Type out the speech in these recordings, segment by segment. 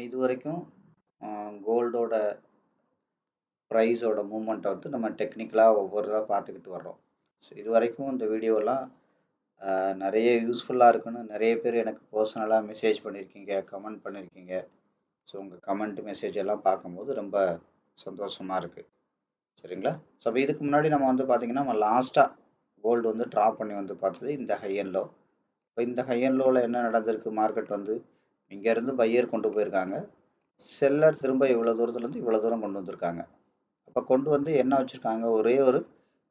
இதுவரைக்கும் கோல்டோட ப்ரைஸோட மூவ்மெண்ட்டை வந்து நம்ம டெக்னிக்கலாக ஒவ்வொருதாக பார்த்துக்கிட்டு வர்றோம். ஸோ இதுவரைக்கும் இந்த வீடியோலாம் நிறைய யூஸ்ஃபுல்லாக இருக்குன்னு நிறைய பேர் எனக்கு பர்சனலாக மெசேஜ் பண்ணியிருக்கீங்க, கமெண்ட் பண்ணியிருக்கீங்க. ஸோ உங்கள் கமெண்ட் மெசேஜ் எல்லாம் பார்க்கும்போது ரொம்ப சந்தோஷமாக இருக்குது. சரிங்களா? ஸோ அப்போ இதுக்கு முன்னாடி நம்ம வந்து பார்த்திங்கன்னா நம்ம லாஸ்ட்டாக கோல்டு வந்து ட்ராப் பண்ணி வந்து பார்த்தது இந்த ஹை அண்ட் லோ. இப்போ இந்த ஹை அண்ட் லோவில் என்ன நடந்திருக்கு, மார்க்கெட் வந்து இங்கேருந்து பையர் கொண்டு போயிருக்காங்க, செல்லர் திரும்ப இவ்வளோ தூரத்துலேருந்து இவ்வளோ தூரம் கொண்டு வந்திருக்காங்க. அப்போ கொண்டு வந்து என்ன வச்சுருக்காங்க, ஒரே ஒரு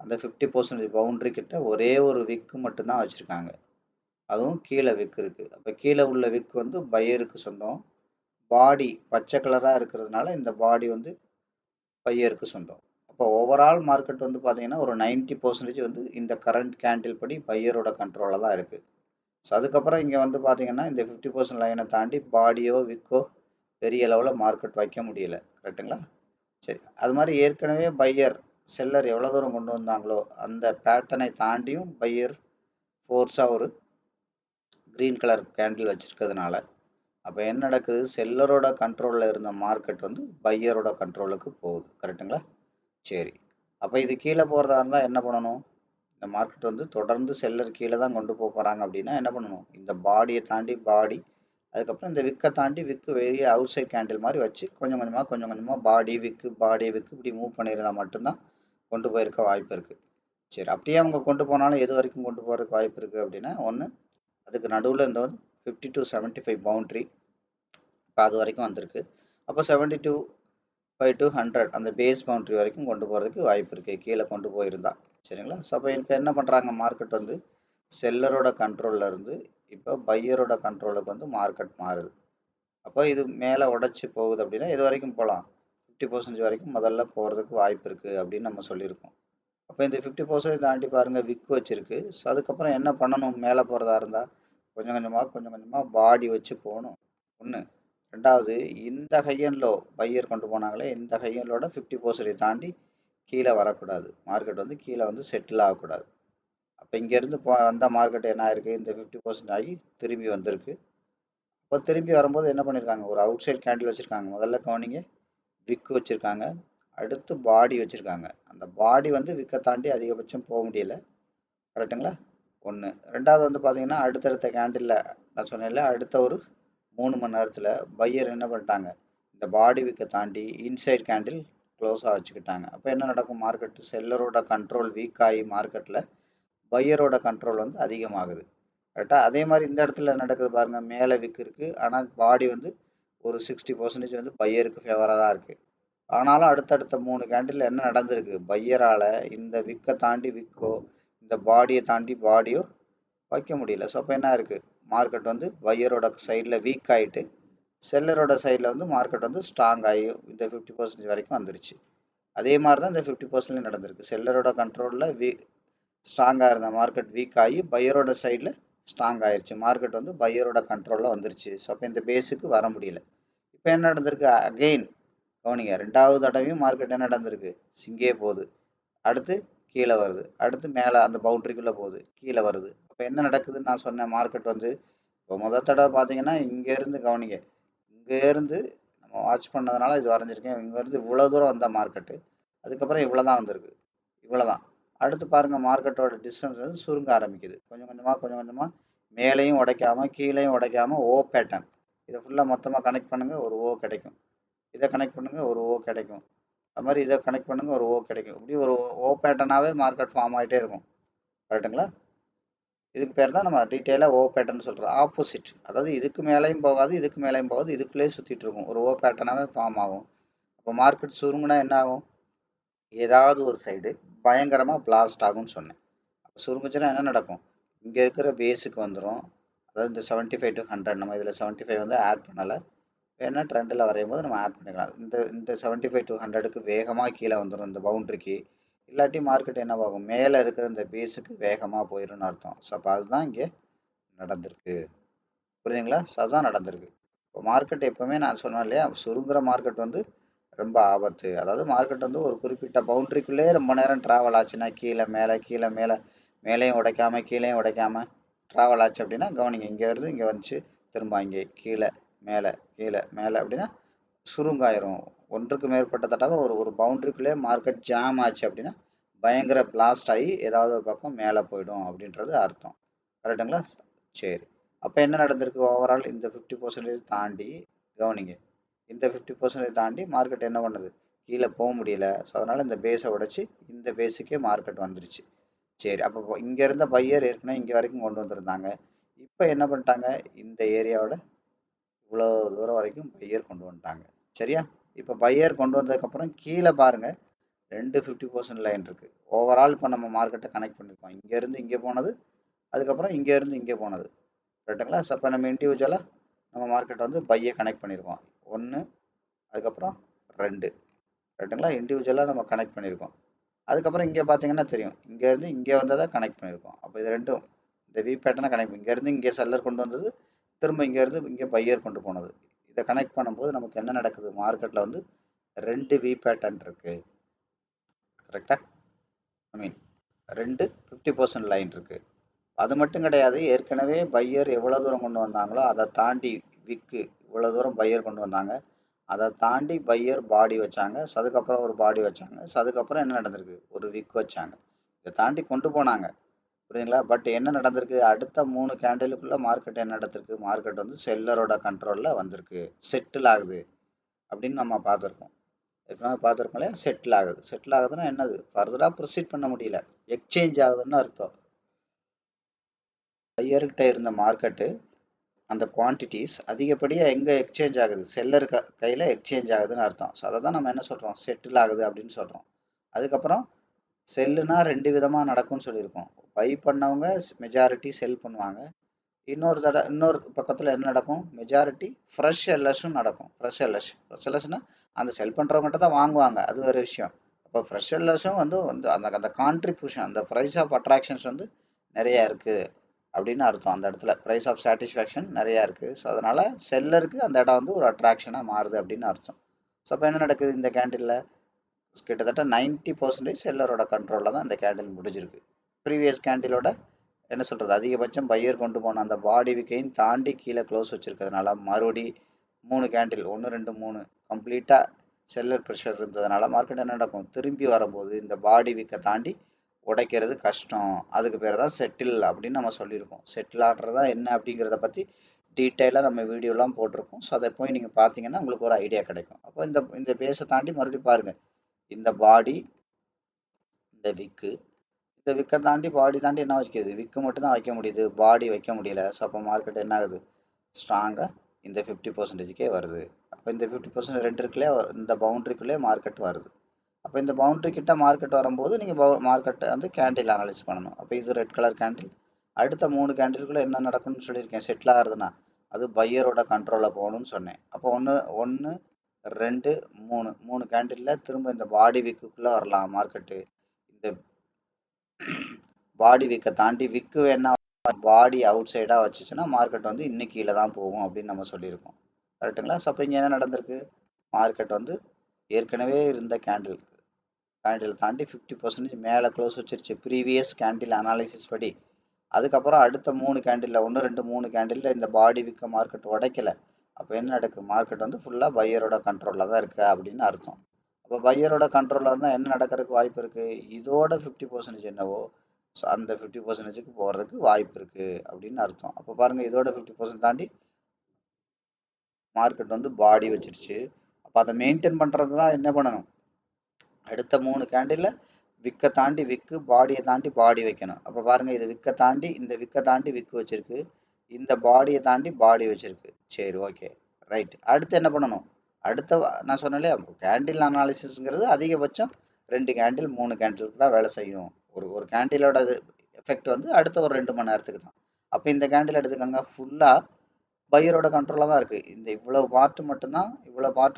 அந்த 50% பவுண்ட்ரி கிட்ட ஒரே ஒரு விக்கு மட்டும்தான் வச்சுருக்காங்க. அதுவும் கீழே விக்கு இருக்குது. அப்போ கீழே உள்ள விக்கு வந்து பையருக்கு சொந்தம். பாடி பச்சை கலராக இருக்கிறதுனால இந்த பாடி வந்து பையருக்கு சொந்தம். அப்போ ஓவரால் மார்க்கெட் வந்து பார்த்தீங்கன்னா ஒரு 90% வந்து இந்த கரண்ட் கேண்டில் படி பையரோட கண்ட்ரோலில் தான் இருக்குது. ஸோ அதுக்கப்புறம் இங்கே வந்து பார்த்தீங்கன்னா இந்த 50% லைனை தாண்டி பாடியோ விக்கோ பெரிய லெவலில் மார்க்கெட் வைக்க முடியல. கரெக்டுங்களா? சரி, அது மாதிரி ஏற்கனவே பையர் செல்லர் எவ்வளோ தூரம் கொண்டு வந்தாங்களோ அந்த பேட்டர்னை தாண்டியும் பையர் ஃபோர்ஸாக ஒரு க்ரீன் கலர் கேண்டில் வச்சுருக்கிறதுனால அப்போ என்ன நடக்குது, செல்லரோட கண்ட்ரோலில் இருந்த மார்க்கெட் வந்து பையரோட கண்ட்ரோலுக்கு போகுது. கரெக்டுங்களா? சரி, அப்போ இது கீழே போகிறதா இருந்தால் என்ன பண்ணணும், இந்த மார்க்கெட் வந்து தொடர்ந்து செல்லர் கீழே தான் கொண்டு போக போகிறாங்க அப்படின்னா என்ன பண்ணணும், இந்த பாடியை தாண்டி பாடி, அதுக்கப்புறம் இந்த விக்கை தாண்டி விக்கு வெளியே அவுட் சைட் கேண்டில் மாதிரி வச்சு கொஞ்சம் கொஞ்சமாக பாடி விக்கு இப்படி மூவ் பண்ணியிருந்தால் மட்டும்தான் கொண்டு போயிருக்க வாய்ப்பு இருக்குது. சரி, அப்படியே அவங்க கொண்டு போனாலும் எது வரைக்கும் கொண்டு போகிறதுக்கு வாய்ப்பு இருக்குது அப்படின்னா, ஒன்று அதுக்கு நடுவில் இந்த வந்து 50 to 75 பவுண்ட்ரி இப்போ அது வரைக்கும் வந்திருக்கு. அப்போ 72 to 100 அந்த பேஸ் பவுண்ட்ரி வரைக்கும் கொண்டு போகிறதுக்கு வாய்ப்பு இருக்குது கீழே கொண்டு போயிருந்தா. சரிங்களா? ஸோ அப்போ இப்போ என்ன பண்ணுறாங்க, மார்க்கெட் வந்து செல்லரோட கண்ட்ரோலில் இருந்து இப்போ பையரோட கண்ட்ரோலுக்கு வந்து மார்க்கெட் மாறுது. அப்போ இது மேலே உடச்சி போகுது அப்படின்னா இது வரைக்கும் போகலாம், 50% வரைக்கும் முதல்ல போகிறதுக்கு வாய்ப்பு இருக்குது அப்படின்னு நம்ம சொல்லியிருக்கோம். அப்போ இந்த 50% தாண்டி பாருங்கள் விக்கு வச்சுருக்கு. ஸோ அதுக்கப்புறம் என்ன பண்ணணும், மேலே போகிறதா இருந்தால் கொஞ்சம் கொஞ்சமாக பாடி வச்சு போகணும். ஒன்று. ரெண்டாவது, இந்த ஹை அண்ட் லோ பையர் கொண்டு போனாங்களே இந்த ஹை அண்ட் லோட 50% தாண்டி கீழே வரக்கூடாது, மார்க்கெட் வந்து கீழே வந்து செட்டில் ஆகக்கூடாது. அப்போ இங்கேருந்து வந்த மார்க்கெட் என்ன ஆயிருக்கு, இந்த 50% ஆகி திரும்பி வந்திருக்கு. இப்போ திரும்பி வரும்போது என்ன பண்ணியிருக்காங்க, ஒரு அவுட் சைட் கேண்டில் வச்சுருக்காங்க. முதல்ல கவனிங்க, விக்கு வச்சுருக்காங்க, அடுத்து பாடி வச்சுருக்காங்க. அந்த பாடி வந்து விக்கை தாண்டி அதிகபட்சம் போக முடியல. கரெக்டுங்களா? ஒன்று. ரெண்டாவது வந்து பார்த்தீங்கன்னா அடுத்தடுத்த கேண்டிலில் நான் சொன்னேன்ல, அடுத்த ஒரு 3 மணி நேரத்தில் பையர் என்ன பண்ணிட்டாங்க, இந்த பாடி விக்கை தாண்டி இன்சைட் கேண்டில் க்ளோஸாக வச்சுக்கிட்டாங்க. அப்போ என்ன நடக்கும், மார்க்கெட்டு செல்லரோட கண்ட்ரோல் வீக் ஆகி மார்க்கெட்டில் பையரோட கண்ட்ரோல் வந்து அதிகமாகுது. கரெக்டாக? அதே மாதிரி இந்த இடத்துல நடக்குது பாருங்கள், மேலே விக்கு இருக்குது, ஆனால் பாடி வந்து ஒரு 60% வந்து பையருக்கு ஃபேவராக தான் இருக்குது. ஆனாலும் அடுத்தடுத்த 3 கேண்டில் என்ன நடந்திருக்கு, பையரால் இந்த விக்கை தாண்டி விக்கோ இந்த பாடியை தாண்டி பாடியோ வைக்க முடியல. ஸோ அப்போ என்ன இருக்குது, மார்க்கெட் வந்து பையரோட சைடில் வீக் ஆகிட்டு செல்லரோட சைடில் வந்து மார்க்கெட் வந்து ஸ்ட்ராங் ஆகி இந்த 50% வரைக்கும் வந்துருச்சு. அதே மாதிரி தான் இந்த 50% நடந்திருக்கு. செல்லரோட கண்ட்ரோலில் ஸ்ட்ராங்காக இருந்த மார்க்கெட் வீக் ஆகி பையரோட சைடில் ஸ்ட்ராங் ஆயிடுச்சு, மார்க்கெட் வந்து பையரோட கண்ட்ரோலில் வந்துருச்சு. ஸோ அப்போ இந்த பேஸுக்கு வர முடியல. இப்போ என்ன நடந்திருக்கு, அகெயின் கவனிங்க, ரெண்டாவது தடவையும் மார்க்கெட் என்ன நடந்திருக்கு, இங்கே போகுது, அடுத்து கீழே வருது, அடுத்து மேலே அந்த பவுண்ட்ரிக்குள்ளே போகுது, கீழே வருது. அப்போ என்ன நடக்குதுன்னு நான் சொன்னேன், மார்க்கெட் வந்து இப்போ முதல் தடவை பார்த்தீங்கன்னா இங்கேருந்து கவனிங்க, இங்கேருந்து நம்ம வாட்ச் பண்ணதுனால இது வரைஞ்சிருக்கேன், இங்கேருந்து இவ்வளோ தூரம் வந்த மார்க்கெட்டு, அதுக்கப்புறம் இவ்வளோ தான் வந்திருக்கு, இவ்வளோ தான். அடுத்து பாருங்கள், மார்க்கெட்டோட டிஸ்டன்ஸ் வந்து சுருங்க ஆரம்பிக்குது, கொஞ்சம் கொஞ்சமாக மேலேயும் உடைக்காமல் கீழேயும் உடைக்காமல் ஓ பேட்டர்ன். இதை ஃபுல்லாக மொத்தமாக கனெக்ட் பண்ணுங்கள், ஒரு ஓ கிடைக்கும். இதை கனெக்ட் பண்ணுங்கள், ஒரு ஓ கிடைக்கும். அது மாதிரி இதை கனெக்ட் பண்ணுங்கள், ஒரு ஓ கிடைக்கும். இப்படி ஒரு ஓ பேட்டர்னாகவே மார்க்கெட் ஃபார்ம் ஆகிட்டே இருக்கும். கரெக்டுங்களா? இதுக்கு பேர் தான் நம்ம டீட்டெயிலாக ஓ பேட்டர்ன் சொல்கிறது. ஆப்போசிட், அதாவது இதுக்கு மேலேயும் போகாது இதுக்கு மேலேயும் போகாது, இதுக்குள்ளேயே சுற்றிட்டு இருக்கும், ஒரு ஓ பேட்டர்னாகவே ஃபார்ம் ஆகும். அப்போ மார்க்கெட் சுருங்குனா என்ன ஆகும், ஏதாவது ஒரு சைடு பயங்கரமாக பிளாஸ்ட் ஆகும்னு சொன்னேன். அப்போ சுருங்குச்சுன்னா என்ன நடக்கும், இங்கே இருக்கிற பேஸுக்கு வந்துடும். அதாவது இந்த 75 to 100, நம்ம இதில் 75 வந்து ஆட் பண்ணலை, வேணால் ட்ரெண்டில் வரையும் போது நம்ம ஆட் பண்ணிக்கலாம். இந்த 75 to 100க்கு வேகமாக கீழே வந்துடும் இந்த பவுண்ட்ரிக்கு. இல்லாட்டி மார்க்கெட் என்ன ஆகும், மேலே இருக்கிற இந்த பேஸுக்கு வேகமாக போயிடும்னு அர்த்தம். ஸோ அப்போ அதுதான் இங்கே நடந்திருக்கு. புரியுதுங்களா? ஸோ அதுதான் நடந்திருக்கு. இப்போ மார்க்கெட் எப்போவுமே நான் சொன்னேன் இல்லையா, சுருங்குற மார்க்கெட் வந்து ரொம்ப ஆபத்து. அதாவது மார்க்கெட் வந்து ஒரு குறிப்பிட்ட பவுண்ட்ரிக்குள்ளே ரொம்ப நேரம் ட்ராவல் ஆச்சுன்னா, கீழே மேலே மேலேயும் உடைக்காமல் கீழேயும் உடைக்காமல் ட்ராவல் ஆச்சு அப்படின்னா கவனிங்க, இங்கே வருது இங்கே வந்துச்சு, திரும்ப இங்கே கீழே மேலே கீழே மேலே அப்படின்னா சுருங்காயிரும். ஒன்றுக்கு மேற்பட்ட தடவை ஒரு ஒரு பவுண்டரிக்குள்ளே மார்க்கெட் ஜாம் ஆச்சு அப்படின்னா பயங்கர பிளாஸ்ட் ஆகி ஏதாவது ஒரு பக்கம் மேலே போயிடும் அப்படின்றது அர்த்தம். கரெக்டுங்களா? சரி. அப்போ என்ன நடந்திருக்கு? ஓவரால் இந்த 50% தாண்டி கவனிங்க, இந்த 50% தாண்டி மார்க்கெட் என்ன பண்ணுது? கீழே போக முடியல. ஸோ அதனால் இந்த பேஸை உடைச்சி இந்த பேஸுக்கே மார்க்கெட் வந்துருச்சு. சரி, அப்போ இங்கே இருந்த பையர் ஏற்கனவே இங்கே வரைக்கும் கொண்டு வந்திருந்தாங்க. இப்போ என்ன பண்ணிட்டாங்க? இந்த ஏரியாவோட இவ்வளோ தூரம் வரைக்கும் பையர் கொண்டு வந்துட்டாங்க. சரியா? இப்போ பையர் கொண்டு வந்ததுக்கப்புறம் கீழே பாருங்க, 2 50% லைன் இருக்கு. ஓவரால் இப்போ நம்ம மார்க்கெட்டை கனெக்ட் பண்ணியிருக்கோம். இங்கேருந்து இங்கே போனது, அதுக்கப்புறம் இங்கேருந்து இங்கே போனது. ரைட்டுங்களா? ஸோ அப்போ நம்ம இண்டிவிஜுவலாக நம்ம மார்க்கெட்டை வந்து பையை கனெக்ட் பண்ணியிருக்கோம். 1, அதுக்கப்புறம் 2. ரைட்டுங்களா? இண்டிவிஜுவலாக நம்ம கனெக்ட் பண்ணியிருக்கோம். அதுக்கப்புறம் இங்கே பார்த்தீங்கன்னா தெரியும், இங்கேருந்து இங்கே வந்ததை கனெக்ட் பண்ணியிருக்கோம். அப்போ இது ரெண்டும் இந்த வி பேட்டர்னை கனெக்ட், இங்கேருந்து இங்கே செல்லர் கொண்டு வந்தது, திரும்ப இங்கேருந்து இங்கே பையர் கொண்டு போனது. இதை கனெக்ட் பண்ணும்போது நமக்கு என்ன நடக்குது? மார்க்கெட்டில் வந்து 2 வி பேட்டர்ன் இருக்குது. கரெக்டாக? ஐ மீன் 2 50% லைன் இருக்குது. அது மட்டும் கிடையாது, ஏற்கனவே பையர் எவ்வளோ தூரம் கொண்டு வந்தாங்களோ அதை தாண்டி விக்கு இவ்வளோ தூரம் பையர் கொண்டு வந்தாங்க, அதை தாண்டி பையர் பாடி வச்சாங்க. ஸோ அதுக்கப்புறம் ஒரு பாடி வச்சாங்க. ஸோ அதுக்கப்புறம் என்ன நடந்திருக்கு? ஒரு விக் வச்சாங்க. இதை தாண்டி கொண்டு போனாங்க. புரியுதுங்களா? பட் என்ன நடந்திருக்கு? அடுத்த 3 கேண்டிலுக்குள்ள மார்க்கெட் என்ன நடந்திருக்கு? மார்க்கெட் வந்து செல்லரோட கண்ட்ரோலில் வந்திருக்கு, செட்டில் ஆகுது அப்படின்னு நம்ம பார்த்துருக்கோம். ஏற்கனவே பார்த்துருக்கோம் இல்லையா? செட்டில் ஆகுது. செட்டில் ஆகுதுன்னா என்னது? ஃபர்தராக ப்ரொசீட் பண்ண முடியல, எக்ஸ்சேஞ்ச் ஆகுதுன்னு அர்த்தம். பையர்கிட்ட இருந்த மார்க்கெட்டு அந்த குவான்டிட்டிஸ் அதிகப்படியாக எங்கே எக்ஸ்சேஞ்ச் ஆகுது? செல்லர் கையில் எக்ஸ்சேஞ்ச் ஆகுதுன்னு அர்த்தம். ஸோ அதை தான் நம்ம என்ன சொல்கிறோம்? செட்டில் ஆகுது அப்படின்னு சொல்கிறோம். அதுக்கப்புறம் செல்லுனா 2 விதமாக நடக்கும்னு சொல்லியிருக்கோம். பை பண்ணவங்க மெஜாரிட்டி செல் பண்ணுவாங்க. இன்னொரு பக்கத்தில் என்ன நடக்கும்? மெஜாரிட்டி ஃப்ரெஷ் எல்எஸும் நடக்கும். ஃப்ரெஷ் எல்எஸ்னா அந்த செல் பண்ணுறவங்ககிட்ட தான் வாங்குவாங்க, அது வேறு விஷயம். அப்போ ஃப்ரெஷ் எல்எஸும் வந்து வந்து அந்த அந்த கான்ட்ரிபியூஷன், அந்த ப்ரைஸ் ஆஃப் அட்ராக்ஷன்ஸ் வந்து நிறையா இருக்குது அப்படின்னு அர்த்தம். அந்த இடத்துல ப்ரைஸ் ஆஃப் சாட்டிஸ்ஃபேக்ஷன் நிறையா இருக்குது. ஸோ அதனால் செல்லருக்கு அந்த இடம் வந்து ஒரு அட்ராக்ஷனாக மாறுது அப்படின்னு அர்த்தம். ஸோ அப்போ என்ன நடக்குது? இந்த கேண்டிலில் கிட்டத்தட்ட 90% செல்லரோட கண்ட்ரோலில் தான் இந்த கேண்டில் முடிஞ்சிருக்கு. ப்ரீவியஸ் கேண்டிலோட என்ன சொல்கிறது, அதிகபட்சம் பையர் கொண்டு போன அந்த பாடி விக்கையும் தாண்டி கீழே க்ளோஸ் வச்சுருக்கிறதுனால மறுபடி 3 கேண்டில் 1 2 3 கம்ப்ளீட்டாக செல்லர் ப்ரெஷர் இருந்ததுனால மார்க்கெட் என்ன நடக்கும்? திரும்பி வரும்போது இந்த பாடி விக்கை தாண்டி உடைக்கிறது கஷ்டம். அதுக்கு பேர் தான் செட்டில் அப்படின்னு நம்ம சொல்லியிருக்கோம். செட்டில் ஆடுறதா என்ன அப்படிங்கிறத பற்றி டீட்டெயிலாக நம்ம வீடியோலாம் போட்டிருக்கோம். ஸோ அதை போய் நீங்கள் பார்த்தீங்கன்னா உங்களுக்கு ஒரு ஐடியா கிடைக்கும். அப்போ இந்த பேஸை தாண்டி மறுபடியும் பாருங்கள், இந்த பாடி, இந்த விக்கு, இந்த விக்கை தாண்டி பாடி தாண்டி என்ன வைக்கிது? விக்கு மட்டும் தான் வைக்க முடியுது, பாடி வைக்க முடியல. ஸோ அப்போ மார்க்கெட் என்ன ஆகுது? ஸ்ட்ராங்காக இந்த 50%க்கே வருது. அப்போ இந்த 50% ரெண்டு இருக்குள்ளே இந்த பவுண்ட்ரிக்குள்ளே மார்க்கெட் வருது. அப்போ இந்த பவுண்ட்ரி கிட்ட மார்க்கெட் வரும்போது நீங்கள் மார்க்கெட்டை வந்து கேண்டில் அனலைஸ் பண்ணணும். அப்போ இது ரெட் கலர் கேண்டில். அடுத்த 3 கேண்டிலுக்குள்ளே என்ன நடக்கும்னு சொல்லியிருக்கேன்? செட்டில் ஆகுதுன்னா அது பையரோட கண்ட்ரோலில் போகணும்னு சொன்னேன். அப்போ ஒன்று 2 3 கேண்டிலில் திரும்ப இந்த பாடி வீக்குக்குள்ளே வரலாம் மார்க்கெட்டு. இந்த பாடி விக்கை தாண்டி விக்கு என்ன பாடி அவுட் சைடாக வச்சுச்சுன்னா மார்க்கெட் வந்து இன்னும் கீழே தான் போகும் அப்படின்னு நம்ம சொல்லியிருக்கோம். கரெக்டுங்களா? ஸோ அப்போ இங்கே என்ன நடந்திருக்கு? மார்க்கெட் வந்து ஏற்கனவே இருந்த கேண்டில் தாண்டி 50% மேலே க்ளோஸ் வச்சிருச்சு ப்ரீவியஸ் கேண்டில் அனாலிசிஸ் படி. அதுக்கப்புறம் அடுத்த 3 கேண்டிலில் 1 2 3 கேண்டிலில் இந்த பாடி விற்க மார்க்கெட் உடைக்கலை. அப்போ என்ன நடக்குது? மார்க்கெட் வந்து ஃபுல்லாக பையரோட கண்ட்ரோலில் தான் இருக்குது அப்படின்னு அர்த்தம். அப்போ பையரோட கண்ட்ரோலில் இருந்தால் என்ன நடக்கிறதுக்கு வாய்ப்பு இருக்குது? இதோட 50% என்னவோ ஸோ அந்த 50%க்கு போகிறதுக்கு வாய்ப்பு இருக்குது அப்படின்னு அர்த்தம். அப்போ பாருங்கள், இதோட 50% தாண்டி மார்க்கெட் வந்து பாடி வச்சிருச்சு. அப்போ அதை மெயின்டைன் பண்ணுறது தான் என்ன பண்ணணும்? அடுத்த 3 கேண்டிலில் விக்கை தாண்டி விக்கு, பாடியை தாண்டி பாடி வைக்கணும். அப்போ பாருங்கள், இது விக்கை தாண்டி இந்த விக்கை தாண்டி விக்கு வச்சிருக்கு, இந்த பாடியை தாண்டி பாடி வச்சிருக்கு. சரி, ஓகே, ரைட். அடுத்து என்ன பண்ணணும்? அடுத்த நான் சொன்னேன் இல்லையா, கேண்டில் அனாலிசிஸ்ங்கிறது அதிகபட்சம் 2 கேண்டில் 3 கேண்டிலுக்கு தான் வேலை செய்யும். ஒரு கேண்டிலோட எஃபெக்ட் வந்து அடுத்த ஒரு 2 மணி நேரத்துக்கு தான். அப்போ இந்த கேண்டில் எடுத்துக்கோங்க, ஃபுல்லாக பையரோட கண்ட்ரோலில் தான் இருக்குது. இந்த இவ்வளோ பார்ட்டு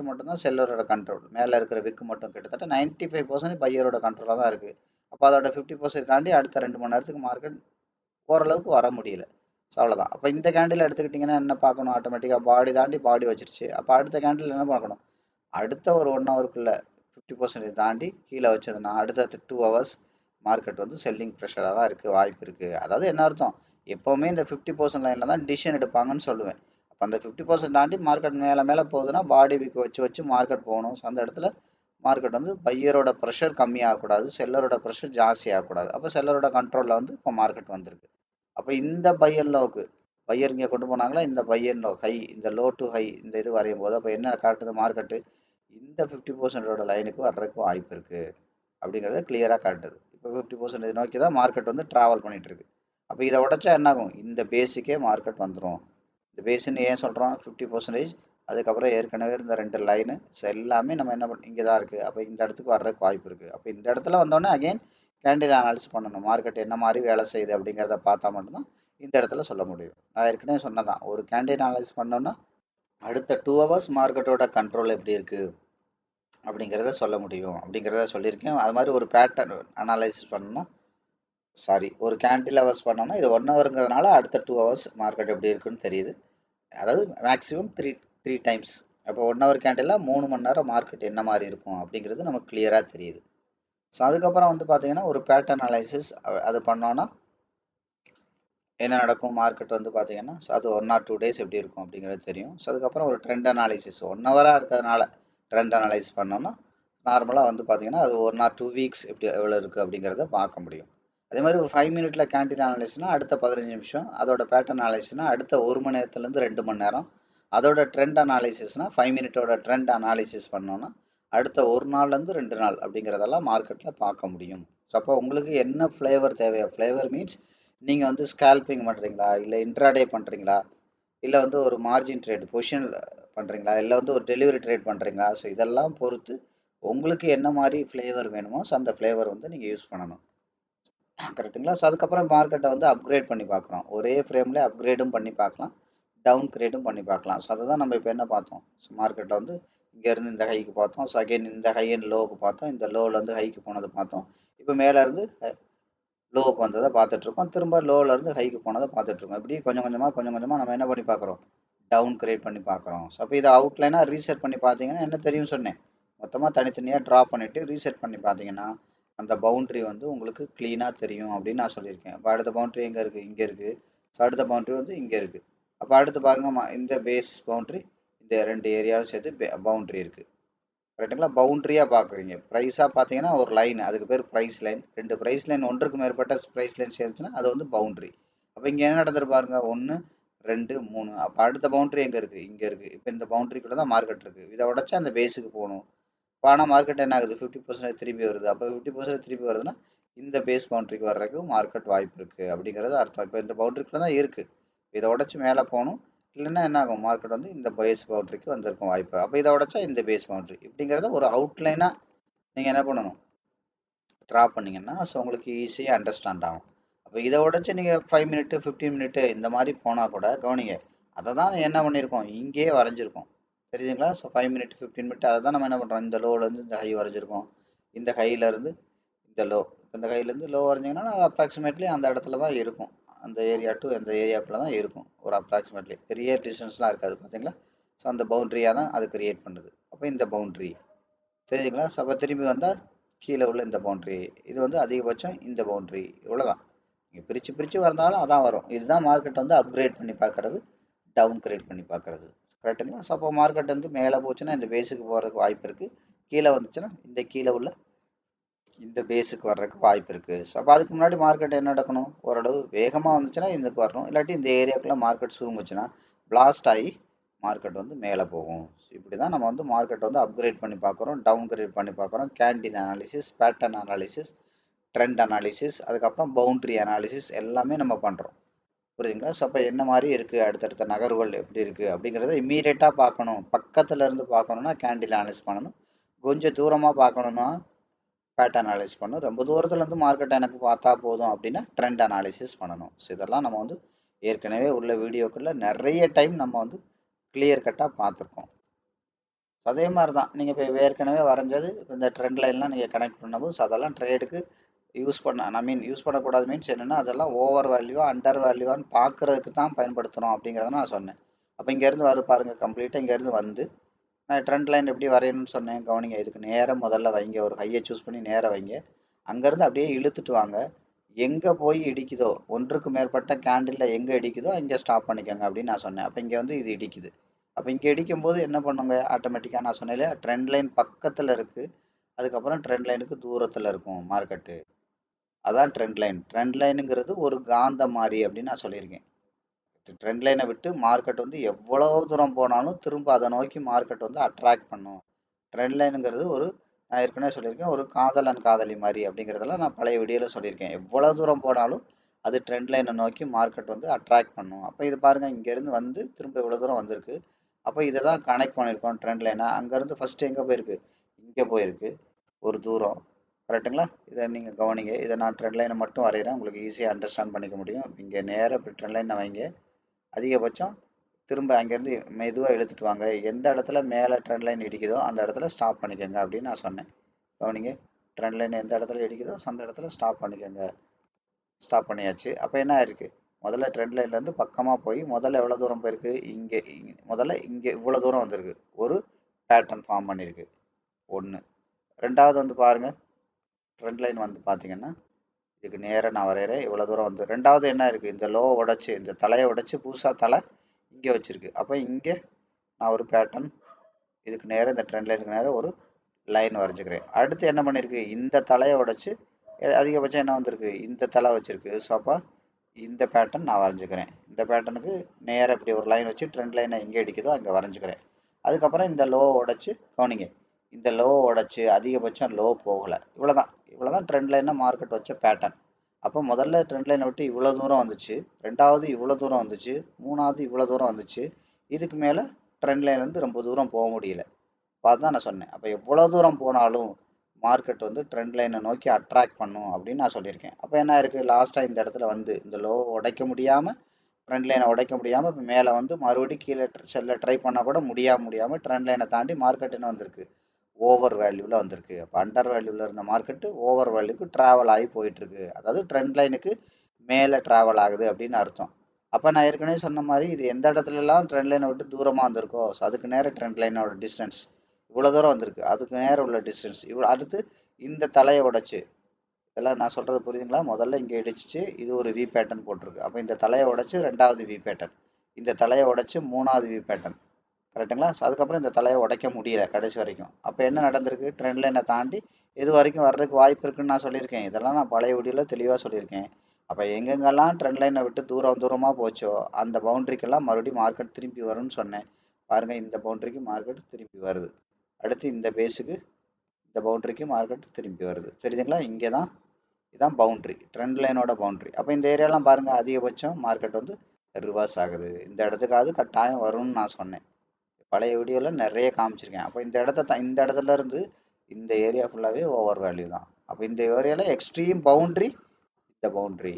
மட்டும்தான் செல்லரோட கண்ட்ரோல். மேலே இருக்கிற விக்கு மட்டும் கிட்டத்தட்ட 95% பையரோட கண்ட்ரோலாக தான் இருக்குது. அப்போ அதோட 50% தாண்டி அடுத்த 2 மணி நேரத்துக்கு மார்க்கெட் ஓரளவுக்கு வர முடியல. ஸோ அவ்வளோதான். அப்போ இந்த கேண்டில் எடுத்துக்கிட்டிங்கன்னா என்ன பார்க்கணும்? ஆட்டோமேட்டிக்காக பாடி தாண்டி பாடி வச்சிருச்சு. அப்போ அடுத்த கேண்டில் என்ன பார்க்கணும்? அடுத்த ஒரு 1 ஹவருக்குள்ளே 50% தாண்டி கீழே வச்சதுன்னா அடுத்த 2 ஹவர்ஸ் மார்க்கெட் வந்து செல்லிங் ப்ரெஷராக தான் இருக்குது, வாய்ப்பு இருக்குது. அதாவது என்ன அர்த்தம்? எப்போவுமே இந்த 50% லைனில் தான் டிசிஷன் எடுப்பாங்கன்னு சொல்லுவேன். அப்போ அந்த 50% தாண்டி மார்க்கெட் மேலே போகுதுன்னா பாடி வீக் வச்சு மார்க்கெட் போகணும். ஸோ அந்த இடத்துல மார்க்கெட் வந்து பையரோட ப்ரெஷர் கம்மியாகக்கூடாது, செல்லரோட ப்ரெஷர் ஜாஸ்தி ஆகக்கூடாது. அப்போ செல்லரோட கண்ட்ரோலில் வந்து இப்போ மார்க்கெட் வந்திருக்கு. அப்போ இந்த பையர் லோவுக்கு பையர் இங்கே கொண்டு போனாங்களா, இந்த பையர் லோ ஹை, இந்த லோ டு ஹை இந்த இது வரையும் போது அப்போ என்ன காட்டுது மார்க்கெட்டு, இந்த 50% லைனுக்கு வர்றதுக்கு வாய்ப்பு இருக்குது அப்படிங்கிறத கிளியராக காட்டுது. இப்போ 50% நோக்கி தான் மார்க்கெட் வந்து ட்ராவல் பண்ணிட்டு இருக்கு. அப்போ இதை உடச்சா என்ன ஆகும், இந்த பேஸுக்கே மார்க்கெட் வந்துடும். இந்த பேஸுன்னு ஏன் சொல்கிறோம் 50%, அதுக்கப்புறம் ஏற்கனவே இருந்த 2 லைனு, ஸோ எல்லாமே நம்ம என்ன பண்ண இங்கே தான் இருக்குது. அப்போ இந்த இடத்துக்கு வர்றதுக்கு வாய்ப்பு இருக்குது. அப்போ இந்த இடத்துல வந்தோடனே அகைன் கேண்டில் அனாலிசிஸ் பண்ணணும். மார்க்கெட் என்ன மாதிரி வேலை செய்யுது அப்படிங்கிறத பார்த்தா மட்டும்தான் இந்த இடத்துல சொல்ல முடியும். நான் ஏற்கனவே சொன்னதான், ஒரு கேண்டில் அனாலிசிஸ் பண்ணோன்னா அடுத்த 2 ஹவர்ஸ் மார்க்கெட்டோட கண்ட்ரோல் எப்படி இருக்குது அப்படிங்கிறத சொல்ல முடியும் அப்படிங்கிறத சொல்லியிருக்கேன். அது மாதிரி ஒரு பேட்டர்ன் அனாலிசிஸ் பண்ணோன்னா ஒரு கேண்டில் ஹவர்ஸ் பண்ணோன்னா இது 1 ஹவருங்கிறதுனால அடுத்த 2 ஹவர்ஸ் மார்க்கெட் எப்படி இருக்குன்னு தெரியுது. அதாவது மேக்ஸிமம் த்ரீ டைம்ஸ். அப்போ 1 ஹவர் கேண்டில் 3 மணி நேரம் மார்க்கெட் என்ன மாதிரி இருக்கும் அப்படிங்கிறது நமக்கு கிளியராக தெரியுது. ஸோ அதுக்கப்புறம் வந்து பார்த்தீங்கன்னா ஒரு பேட்டர்ன் அனாலிசிஸ் அது பண்ணோன்னா என்ன நடக்கும், மார்க்கெட் வந்து பார்த்தீங்கன்னா ஸோ அது 1 ஆர் 2 டேஸ் எப்படி இருக்கும் அப்படிங்கிறது தெரியும். ஸோ அதுக்கப்புறம் ஒரு ட்ரெண்ட் அனாலிசிஸ் 1 ஹவராக இருக்கிறதுனால ட்ரெண்ட் அனாலிசிஸ் பண்ணோன்னா நார்மலாக வந்து பார்த்தீங்கன்னா அது 1 ஆர் 2 வீக்ஸ் எப்படி எவ்வளோ இருக்குது அப்படிங்கிறத பார்க்க முடியும். அதே மாதிரி ஒரு 5 மினிட்ல கேண்டில் அனாலிசிஸ்னா அடுத்த 15 நிமிஷம், அதோட பேட்டர்ன் அனாலிசிஸ்னா அடுத்த 1 மணி நேரத்துலேருந்து 2 மணி நேரம், அதோட ட்ரெண்ட் அனாலிசிஸ்னா 5 மினிட்டோட ட்ரெண்ட் அனாலிசிஸ் பண்ணோன்னா அடுத்த 1 நாள்லேருந்து 2 நாள் அப்படிங்கிறதெல்லாம் மார்க்கெட்டில் பார்க்க முடியும். ஸோ அப்போ உங்களுக்கு என்ன ஃப்ளேவர் தேவையோ, ஃப்ளேவர் மீன்ஸ் நீங்கள் வந்து ஸ்கேல்பிங் பண்ணுறீங்களா, இல்லை இன்ட்ராடே பண்ணுறீங்களா, இல்லை வந்து ஒரு மார்ஜின் ட்ரேட் பொசிஷன் பண்ணுறீங்களா, இல்லை வந்து ஒரு டெலிவரி ட்ரேட் பண்ணுறீங்களா, ஸோ இதெல்லாம் பொறுத்து உங்களுக்கு என்ன மாதிரி ஃப்ளேவர் வேணுமோ ஸோ அந்த ஃப்ளேவர் வந்து நீங்கள் யூஸ் பண்ணணும். கரெக்டுங்களா? ஸோ அதுக்கப்புறம் மார்க்கெட்டை வந்து அப்கிரேட் பண்ணி பார்க்குறோம். ஒரே ஃப்ரேமில் அப்கிரேடும் பண்ணி பார்க்கலாம், டவுன் கிரேடும் பண்ணி பார்க்கலாம். ஸோ அதை தான் நம்ம இப்போ என்ன பார்த்தோம், ஸோ மார்க்கெட்டை வந்து இங்கேருந்து இந்த ஹைக்கு பார்த்தோம், ஸோ அகைன் இந்த ஹை அண்ட் லோவுக்கு பார்த்தோம், இந்த லோவிலேருந்து ஹைக்கு போனதை பார்த்தோம், இப்போ மேலேருந்து லோவுக்கு வந்ததை பார்த்துட்ருக்கோம், திரும்ப லோவிலேருந்து ஹைக்கு போனதை பார்த்துட்ருக்கோம். இப்படி கொஞ்சம் கொஞ்சமாக நம்ம என்ன பண்ணி பார்க்குறோம், டவுன் கிரேட் பண்ணி பார்க்குறோம். ஸோ அப்போ இதை அவுட்லைனாக ரீசெட் பண்ணி பார்த்தீங்கன்னா என்ன தெரியும் சொன்னேன், மொத்தமாக தனித்தனியாக ட்ரா பண்ணிவிட்டு ரீசெட் பண்ணி பார்த்தீங்கன்னா அந்த பவுண்ட்ரி வந்து உங்களுக்கு க்ளீனாக தெரியும் அப்படின்னு நான் சொல்லியிருக்கேன். இப்போ அடுத்த பவுண்ட்ரி எங்கே இருக்குது, இங்கே இருக்குது. ஸோ அடுத்த பவுண்ட்ரி வந்து இங்கே இருக்குது. அப்போ அடுத்து பாருங்க, இந்த பேஸ் பவுண்ட்ரி, இந்த 2 ஏரியாவும் சேர்த்து பவுண்ட்ரி இருக்குது. கரெக்டுங்களா? பவுண்ட்ரியாக பார்க்குறீங்க. ப்ரைஸாக பார்த்தீங்கன்னா ஒரு லைன், அதுக்கு பேர் ப்ரைஸ் லைன். 2 ப்ரைஸ் லைன், ஒன்றுக்கு மேற்பட்ட ப்ரைஸ் லைன் சேர்ந்துச்சுன்னா அது வந்து பவுண்ட்ரி. அப்போ இங்கே என்ன நடந்துரு பாருங்க, 1 2 3. அப்போ அடுத்த பவுண்ட்ரி எங்கே இருக்குது, இங்கே இருக்குது. இப்போ இந்த பவுண்ட்ரிக்குள்ளே தான் மார்க்கெட் இருக்குது. இதை உடச்சா அந்த பேஸுக்கு போகணும். இப்போ ஆனால் மார்க்கெட் என்ன ஆகுது, 50% திரும்பி வருது. அப்போ 50% திரும்பி வருதுன்னா இந்த பேஸ் பவுண்ட்ரிக்கு வர்றதுக்கு மார்க்கெட் வாய்ப்பு இருக்குது அப்படிங்கிறது அர்த்தம். இப்போ இந்த பவுண்ட்ரிக்குள்ளே தான் இருக்குது, இதை உடச்சி மேலே போகணும். இல்லைன்னா என்ன ஆகும், மார்க்கெட் வந்து இந்த பேஸ் பவுண்ட்ரிக்கு வந்திருக்கும் வாய்ப்பு. அப்போ இதை உடச்சா இந்த பேஸ் பவுண்ட்ரி இப்படிங்கிறத ஒரு அவுட்லைனாக நீங்கள் என்ன பண்ணணும், ட்ரா பண்ணிங்கன்னா ஸோ உங்களுக்கு ஈஸியாக அண்டர்ஸ்டாண்ட் ஆகும். அப்போ இதை உடச்சி நீங்கள் 5 மினிட்டு 15 மினிட்டு இந்த மாதிரி போனால் கூட கவனிங்க, அதை தான் என்ன பண்ணியிருக்கோம், இங்கேயே வரைஞ்சிருக்கோம். தெரியுதுங்களா? ஸோ 5 மினிட் 15 மினிட் அதை தான் நம்ம என்ன பண்ணுறோம், இந்த லோலேருந்து இந்த ஹை வரைஞ்சிருக்கோம், இந்த ஹையிலேருந்து இந்த லோ, இந்த ஹையிலேருந்து லோ வரைஞ்சிங்கன்னா அது அப்ராக்சிமேட்லி அந்த இடத்துல தான் இருக்கும். அந்த ஏரியா டு அந்த ஏரியாக்குள்ளே தான் இருக்கும் ஒரு அப்ராக்சிமேட்லி, பெரிய டிஸ்டன்ஸ்லாம் இருக்காது. பார்த்தீங்களா? ஸோ அந்த பவுண்ட்ரியாக தான் அது கிரியேட் பண்ணுது. அப்போ இந்த பவுண்ட்ரி தெரியுதுங்களா? ஸோ அப்போ திரும்பி வந்தால் கீழே உள்ள இந்த பவுண்ட்ரி, இது வந்து அதிகபட்சம் இந்த பவுண்ட்ரி, இவ்வளோதான். நீங்கள் பிரித்து வந்தாலும் அதான் வரும். இதுதான் மார்க்கெட் வந்து அப்கிரேட் பண்ணி பார்க்குறது, டவுன் கிரேட் பண்ணி பார்க்குறது. கரெக்டுங்களா? ஸோ அப்போ மார்க்கெட் வந்து மேலே போச்சுன்னா இந்த பேஸுக்கு போகிறதுக்கு வாய்ப்பு இருக்குது, கீழே வந்துச்சுன்னா இந்த கீழே உள்ள இந்த பேஸுக்கு வர்றதுக்கு வாய்ப்பு இருக்குது. ஸோ அப்போ அதுக்கு முன்னாடி மார்க்கெட் என்ன நடக்கணும், ஓரளவு வேகமாக வந்துச்சுன்னா இதுக்கு வரணும், இல்லாட்டி இந்த ஏரியாக்குள்ளே மார்க்கெட் சுருங்குச்சுன்னா பிளாஸ்ட் ஆகி மார்க்கெட் வந்து மேலே போகும். இப்படி தான் நம்ம வந்து மார்க்கெட் வந்து அப்கிரேட் பண்ணி பார்க்குறோம், டவுன் கிரேட் பண்ணி பார்க்குறோம். Candle analysis, pattern analysis, trend analysis, அதுக்கப்புறம் பவுண்ட்ரி அனாலிசிஸ் எல்லாமே நம்ம பண்ணுறோம். புரியுதுங்களா? ஸோ அப்போ என்ன மாதிரி இருக்குது, அடுத்தடுத்த நகர்வுகள் எப்படி இருக்குது அப்படிங்கிறத இம்மீடியட்டாக பார்க்கணும். பக்கத்தில் இருந்து பார்க்கணுன்னா கேண்டில் அனாலிசிஸ் பண்ணணும், கொஞ்சம் தூரமாக பார்க்கணுன்னா பேட்டர்ன் அனாலிசிஸ் பண்ணணும், ரொம்ப தூரத்துலேருந்து மார்க்கெட் எனக்கு பார்த்தா போதும் அப்படின்னா ட்ரெண்ட் அனாலிசிஸ் பண்ணணும். ஸோ இதெல்லாம் நம்ம வந்து ஏற்கனவே உள்ள வீடியோக்களில் நிறைய டைம் நம்ம வந்து கிளியர் கட்டாக பார்த்துருக்கோம். அதே மாதிரி தான் நீங்கள் இப்போ ஏற்கனவே வரைஞ்சது இந்த ட்ரெண்ட் லைன்லாம் நீங்கள் கனெக்ட் பண்ணும்போது அதெல்லாம் ட்ரேடுக்கு யூஸ் யூஸ் பண்ணக்கூடாது மீன்ஸ் என்னென்னா அதெல்லாம் ஓவர் வேல்யூவா அண்டர் வேல்யூவான்னு பார்க்குறதுக்கு தான் பயன்படுத்துகிறோம் அப்படிங்கிறத நான் சொன்னேன். அப்போ இங்கேருந்து பாருங்கள், கம்ப்ளீட்டாக இங்கேருந்து வந்து நான் ட்ரெண்ட் லைன் எப்படி வரையணும்னு சொன்னேன், கவனிங்க. இதுக்கு நேராக முதல்ல வைங்க, ஒரு ஹையை சூஸ் பண்ணி நேராக வைங்க, அங்கேருந்து அப்படியே இழுத்துட்டு வாங்க, எங்கே போய் இடிக்குதோ, ஒன்றுக்கு மேற்பட்ட கேண்டிலில் எங்கே இடிக்குதோ அங்கே ஸ்டாப் பண்ணிக்கோங்க அப்படின்னு நான் சொன்னேன். அப்போ இங்கே வந்து இது இடிக்குது. அப்போ இங்கே இடிக்கும்போது என்ன பண்ணுங்க, ஆட்டோமேட்டிக்காக நான் சொன்னேன் இல்லையா, ட்ரெண்ட் லைன் பக்கத்தில் இருக்குது, அதுக்கப்புறம் ட்ரெண்ட் லைனுக்கு தூரத்தில் இருக்கும் மார்க்கெட்டு. அதான் ட்ரெண்ட் லைன். ட்ரெண்ட் லைனுங்கிறது ஒரு காந்த மாறி அப்படின்னு நான் சொல்லியிருக்கேன். ட்ரெண்ட் லைனை விட்டு மார்க்கெட் வந்து எவ்வளோ தூரம் போனாலும் திரும்ப அதை நோக்கி மார்க்கெட் வந்து அட்ராக்ட் பண்ணும். ட்ரெண்ட் லைனுங்கிறது ஒரு, நான் ஏற்கனவே சொல்லியிருக்கேன், ஒரு காதலன் காதலி மாதிரி அப்படிங்கிறதெல்லாம் நான் பழைய வீடியோவில் சொல்லியிருக்கேன். எவ்வளோ தூரம் போனாலும் அது ட்ரெண்ட் லைனை நோக்கி மார்க்கெட் வந்து அட்ராக்ட் பண்ணும். அப்போ இது பாருங்கள், இங்கேருந்து வந்து திரும்ப இவ்வளோ தூரம் வந்திருக்கு. அப்போ இதை தான் கனெக்ட் பண்ணியிருக்கோம் ட்ரெண்ட் லைனை. அங்கேருந்து ஃபஸ்ட்டு எங்கே போயிருக்கு, இங்கே போயிருக்கு ஒரு தூரம். கரெக்டுங்களா? இதை நீங்கள் கவனிங்க. இதை நான் ட்ரெண்ட் லைனை மட்டும் வரைகிறேன், உங்களுக்கு ஈஸியாக அண்டர்ஸ்டாண்ட் பண்ணிக்க முடியும். இங்கே நேராக இப்படி ட்ரெண்ட் லைனை வைங்க. அதிகபட்சம் திரும்ப அங்கேருந்து மெதுவாக இழுத்துட்டு வாங்க. எந்த இடத்துல மேலே ட்ரெண்ட் லைன் இடிக்குதோ அந்த இடத்துல ஸ்டாப் பண்ணிக்கோங்க அப்படின்னு நான் சொன்னேன். கவனிங்க, ட்ரெண்ட் லைன் எந்த இடத்துல இடிக்குதோ அந்த இடத்துல ஸ்டாப் பண்ணிக்கோங்க. ஸ்டாப் பண்ணியாச்சு. அப்போ என்ன ஆயிருக்கு, முதல்ல ட்ரெண்ட் லைன்லேருந்து பக்கமாக போய் முதல்ல எவ்வளோ தூரம் போயிருக்கு, இங்கே முதல்ல இங்கே இவ்வளோ தூரம் வந்திருக்கு, ஒரு பேட்டர்ன் ஃபார்ம் பண்ணியிருக்கு. ஒன்று. ரெண்டாவது வந்து பாருங்கள், ட்ரெண்ட் லைன் வந்து பார்த்தீங்கன்னா இதுக்கு நேராக நான் வரைகிறேன், இவ்வளோ தூரம் வந்து ரெண்டாவது என்ன இருக்குது, இந்த லோ உடச்சி இந்த தலையை உடச்சி புதுசாக தலை இங்கே வச்சுருக்கு. அப்போ இங்கே நான் ஒரு பேட்டர்ன் இதுக்கு நேராக இந்த ட்ரெண்ட் லைனுக்கு நேராக ஒரு லைன் வரைஞ்சிக்கிறேன். அடுத்து என்ன பண்ணியிருக்கு, இந்த தலையை உடச்சி அதிகபட்சம் என்ன வந்திருக்கு, இந்த தலை வச்சுருக்கு. ஸோ அப்போ இந்த பேட்டர்ன் நான் வரைஞ்சிக்கிறேன். இந்த பேட்டர்னுக்கு நேராக இப்படி ஒரு லைன் வச்சு ட்ரெண்ட் லைனை எங்கே அடிக்குதோ அங்கே வரைஞ்சிக்கிறேன். அதுக்கப்புறம் இந்த லோ உடச்சி கவனிங்க, இந்த லோ உடச்சி அதிகபட்சம் லோ போகலை. இவ்வளோதான் ட்ரெண்ட் லைனை மார்க்கெட் வச்ச பேட்டர்ன். அப்போ முதல்ல ட்ரெண்ட் லைனை விட்டு இவ்வளோ தூரம் வந்துச்சு, ரெண்டாவது இவ்வளோ தூரம் வந்துச்சு, மூணாவது இவ்வளோ தூரம் வந்துச்சு. இதுக்கு மேலே ட்ரெண்ட் லைன்லேருந்து ரொம்ப தூரம் போக முடியல. பார்த்து தான் நான் சொன்னேன். அப்போ எவ்வளோ தூரம் போனாலும் மார்க்கெட் வந்து ட்ரெண்ட் லைனை நோக்கி அட்ராக்ட் பண்ணும் அப்படின்னு நான் சொல்லியிருக்கேன். அப்போ என்ன இருக்குது, லாஸ்ட்டாக இந்த இடத்துல வந்து இந்த லோ உடைக்க முடியாமல், ட்ரெண்ட் லைனை உடைக்க முடியாமல் இப்போ மேலே வந்து மறுபடியும் கீழே செல்ல ட்ரை பண்ணால் கூட முடியாமல் ட்ரெண்ட் லைனை தாண்டி மார்க்கெட் என்ன வந்திருக்கு, ஓவர் வேல்யூவில் வந்திருக்கு. அப்போ அண்டர் வேல்யூவில் இருந்த மார்க்கெட்டு ஓவர் வேல்யூக்கு ட்ராவல் ஆகி போயிட்டுருக்கு. அதாவது ட்ரெண்ட் லைனுக்கு மேலே ட்ராவல் ஆகுது அப்படின்னு அர்த்தம். அப்போ நான் ஏற்கனவே சொன்ன மாதிரி இது எந்த இடத்துலலாம் ட்ரெண்ட் லைனை விட்டு தூரமாக வந்திருக்கோ, ஸோ அதுக்கு நேரம் ட்ரெண்ட் லைனோட டிஸ்டன்ஸ் இவ்வளோ தூரம் வந்திருக்கு, அதுக்கு நேரம் உள்ள டிஸ்டன்ஸ் இவ்வளோ. அடுத்து இந்த தலையை உடைச்சு, இதெல்லாம் நான் சொல்கிறது புரியுதுங்களா, முதல்ல இங்கே இடிச்சிச்சு, இது ஒரு வி பேட்டர்ன் போட்டிருக்கு. அப்போ இந்த தலையை உடைச்சு ரெண்டாவது வி பேட்டர்ன், இந்த தலையை உடைச்சு மூணாவது வி பேட்டர்ன். கரெக்டுங்களா? ஸோ அதுக்கப்புறம் இந்த தலையை உடைக்க முடியல கடைசி வரைக்கும். அப்போ என்ன நடந்திருக்கு, ட்ரெண்ட் லைனை தாண்டி இது வரைக்கும் வர்றதுக்கு வாய்ப்பு இருக்குன்னு நான் சொல்லியிருக்கேன். இதெல்லாம் நான் பழைய வீடியோவில் தெளிவாக சொல்லியிருக்கேன். அப்போ எங்கெங்கெல்லாம் ட்ரெண்ட் லைனை விட்டு தூரமாக போச்சோ அந்த பவுண்ட்ரிக்கெல்லாம் மறுபடியும் மார்க்கெட் திரும்பி வரும்னு சொன்னேன். பாருங்கள், இந்த பவுண்ட்ரிக்கு மார்க்கெட் திரும்பி வருது. அடுத்து இந்த பேஸுக்கு இந்த பவுண்ட்ரிக்கு மார்க்கெட் திரும்பி வருது. தெரியுதுங்களா? இங்கே தான் இதுதான் பவுண்ட்ரி, ட்ரெண்ட் லைனோட பவுண்ட்ரி. அப்போ இந்த ஏரியாலாம் பாருங்கள், அதிகபட்சம் மார்க்கெட் வந்து ரிவர்ஸ் ஆகுது. இந்த இடத்துக்காவது கட்டாயம் வரும்னு நான் சொன்னேன். பழைய வீடியோவில் நிறைய காமிச்சிருக்கேன். அப்போ இந்த இடத்துல இருந்து இந்த ஏரியா ஃபுல்லாகவே ஓவர் வேல்யூ தான். அப்போ இந்த ஏரியாவில் எக்ஸ்ட்ரீம் பவுண்ட்ரி இந்த பவுண்ட்ரி.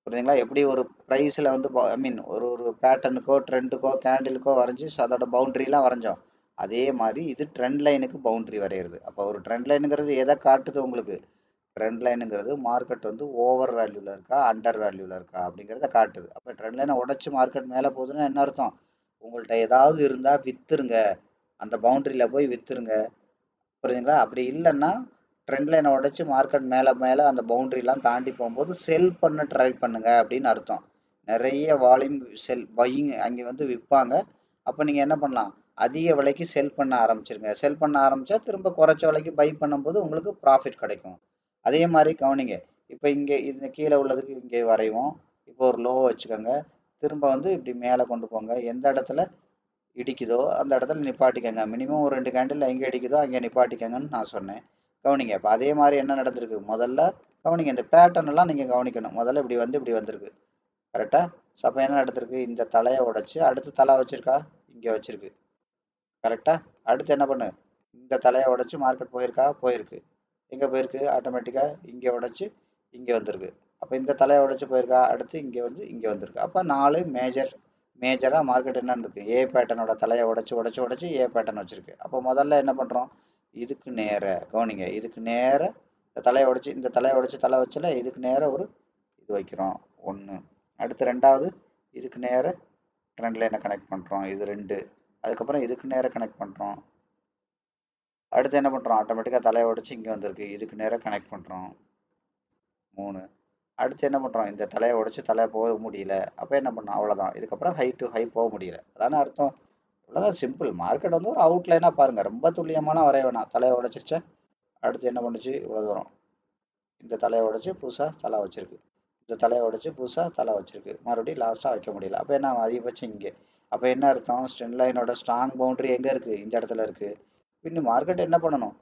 புரியுதுங்களா? எப்படி ஒரு ப்ரைஸில் வந்து ஐ மீன் ஒரு ஒரு பேட்டர்னுக்கோ ட்ரெண்டுக்கோ கேண்டிலுக்கோ வரைஞ்சி அதோட பவுண்ட்ரிலாம் வரைஞ்சோம், அதே மாதிரி இது ட்ரெண்ட் லைனுக்கு பவுண்ட்ரி வரைகிறது. அப்போ ஒரு ட்ரெண்ட் லைனுங்கிறது எதை காட்டுது உங்களுக்கு, ட்ரெண்ட் லைனுங்கிறது மார்க்கெட் வந்து ஓவர் வேல்யூவில் இருக்கா அண்டர் வேல்யூவில் இருக்கா அப்படிங்கிறத காட்டுது. அப்போ ட்ரெண்ட் லைனை உடச்சி மார்க்கெட் மேலே போகுதுன்னா என்ன அர்த்தம், உங்கள்கிட்ட ஏதாவது இருந்தால் விற்றுருங்க, அந்த பவுண்ட்ரியில் போய் விற்றுருங்க. புரியுதுங்களா? அப்படி இல்லைன்னா ட்ரெண்ட் லைனை உடச்சி மார்க்கெட் மேலே அந்த பவுண்ட்ரிலாம் தாண்டி போகும்போது செல் பண்ண ட்ரை பண்ணுங்க அப்படின்னு அர்த்தம். நிறைய வால்யூம் செல் பையிங் அங்கே வந்து விற்பாங்க. அப்போ நீங்கள் என்ன பண்ணலாம், அதிக விலைக்கு செல் பண்ண ஆரம்பிச்சிருங்க. செல் பண்ண ஆரம்பித்தா திரும்ப குறைச்ச விலைக்கு பை பண்ணும்போது உங்களுக்கு ப்ராஃபிட் கிடைக்கும். அதே மாதிரி கவனிங்க, இப்போ இங்கே இந்த கீழே உள்ளதுக்கு இங்கே வரைவோம். இப்போ ஒரு லோ வச்சுக்கோங்க, திரும்ப வந்து இப்படி மேலே கொண்டு போங்க. எந்த இடத்துல இடிக்குதோ அந்த இடத்துல நிப்பாட்டிக்கங்க. மினிமம் ஒரு 2 கேண்டில் எங்கே இடிக்குதோ அங்கே நிப்பாட்டிக்கங்கன்னு நான் சொன்னேன். கவனிங்க, இப்போ அதே மாதிரி என்ன நடந்திருக்கு, முதல்ல கவனிங்க, இந்த பேட்டர்ன் எல்லாம் நீங்கள் கவனிக்கணும். முதல்ல இப்படி வந்து இப்படி வந்திருக்கு, கரெக்டாக? ஸோ அப்போ என்ன நடந்திருக்கு, இந்த தலையை உடைச்சி அடுத்து தலை வச்சிருக்கா, இங்கே வச்சிருக்கு, கரெக்டாக? அடுத்து என்ன பண்ணு, இந்த தலையை உடைச்சி மார்க்கெட் போயிருக்கு. எங்கே போயிருக்கு, ஆட்டோமேட்டிக்காக இங்கே உடைச்சி இங்கே வந்திருக்கு. அப்போ இந்த தலையை உடைச்சி போயிருக்கா, அடுத்து இங்கே வந்து இங்கே வந்திருக்கு. அப்போ 4 மேஜராக மார்க்கெட் என்ன இருக்குது, ஏ பேட்டர்னோட தலையை உடைச்சி ஏ பேட்டர்ன் வச்சுருக்கு. அப்போ முதல்ல என்ன பண்ணுறோம், இதுக்கு நேர கவனிங்க, இதுக்கு நேர இந்த தலையை உடைச்சி தலை வச்சல, இதுக்கு நேர ஒரு இது வைக்கிறோம், 1. அடுத்து ரெண்டாவது இதுக்கு நேர ட்ரெண்ட் லைனை கனெக்ட் பண்ணுறோம், இது 2. அதுக்கப்புறம் இதுக்கு நேர கனெக்ட் பண்ணுறோம். அடுத்து என்ன பண்ணுறோம், ஆட்டோமேட்டிக்காக தலையை உடைச்சி இங்கே வந்திருக்கு, இதுக்கு நேராக கனெக்ட் பண்ணுறோம், 3. அடுத்து என்ன பண்ணுறோம், இந்த தலையை உடைச்சு தலையை போக முடியல, அப்போ என்ன பண்ணோம், அவ்வளோதான். இதுக்கப்புறம் ஹை டு ஹை போக முடியல, அதானே அர்த்தம். இவ்வளோதான் சிம்பிள். மார்க்கெட் வந்து ஒரு அவுட்லைனாக பாருங்கள், ரொம்ப துல்லியமான வரைய வேணாம். தலையை உடைச்சிருச்சா, அடுத்து என்ன பண்ணுச்சு, இவ்வளோ தூரம் இந்த தலையை உடைச்சு புதுசாக தலை வச்சிருக்கு, இந்த தலையை உடைச்சு புதுசாக தலை வச்சிருக்கு, மறுபடியும் லாஸ்ட்டாக வைக்க முடியல. அப்போ என்ன அதிகபட்சம் இங்கே. அப்போ என்ன அர்த்தம், ஸ்ட்ரெண்ட் லைனோட ஸ்ட்ராங் பவுண்டரி எங்கே இருக்குது, இந்த இடத்துல இருக்குது. இன்னும் மார்க்கெட் என்ன பண்ணணும்,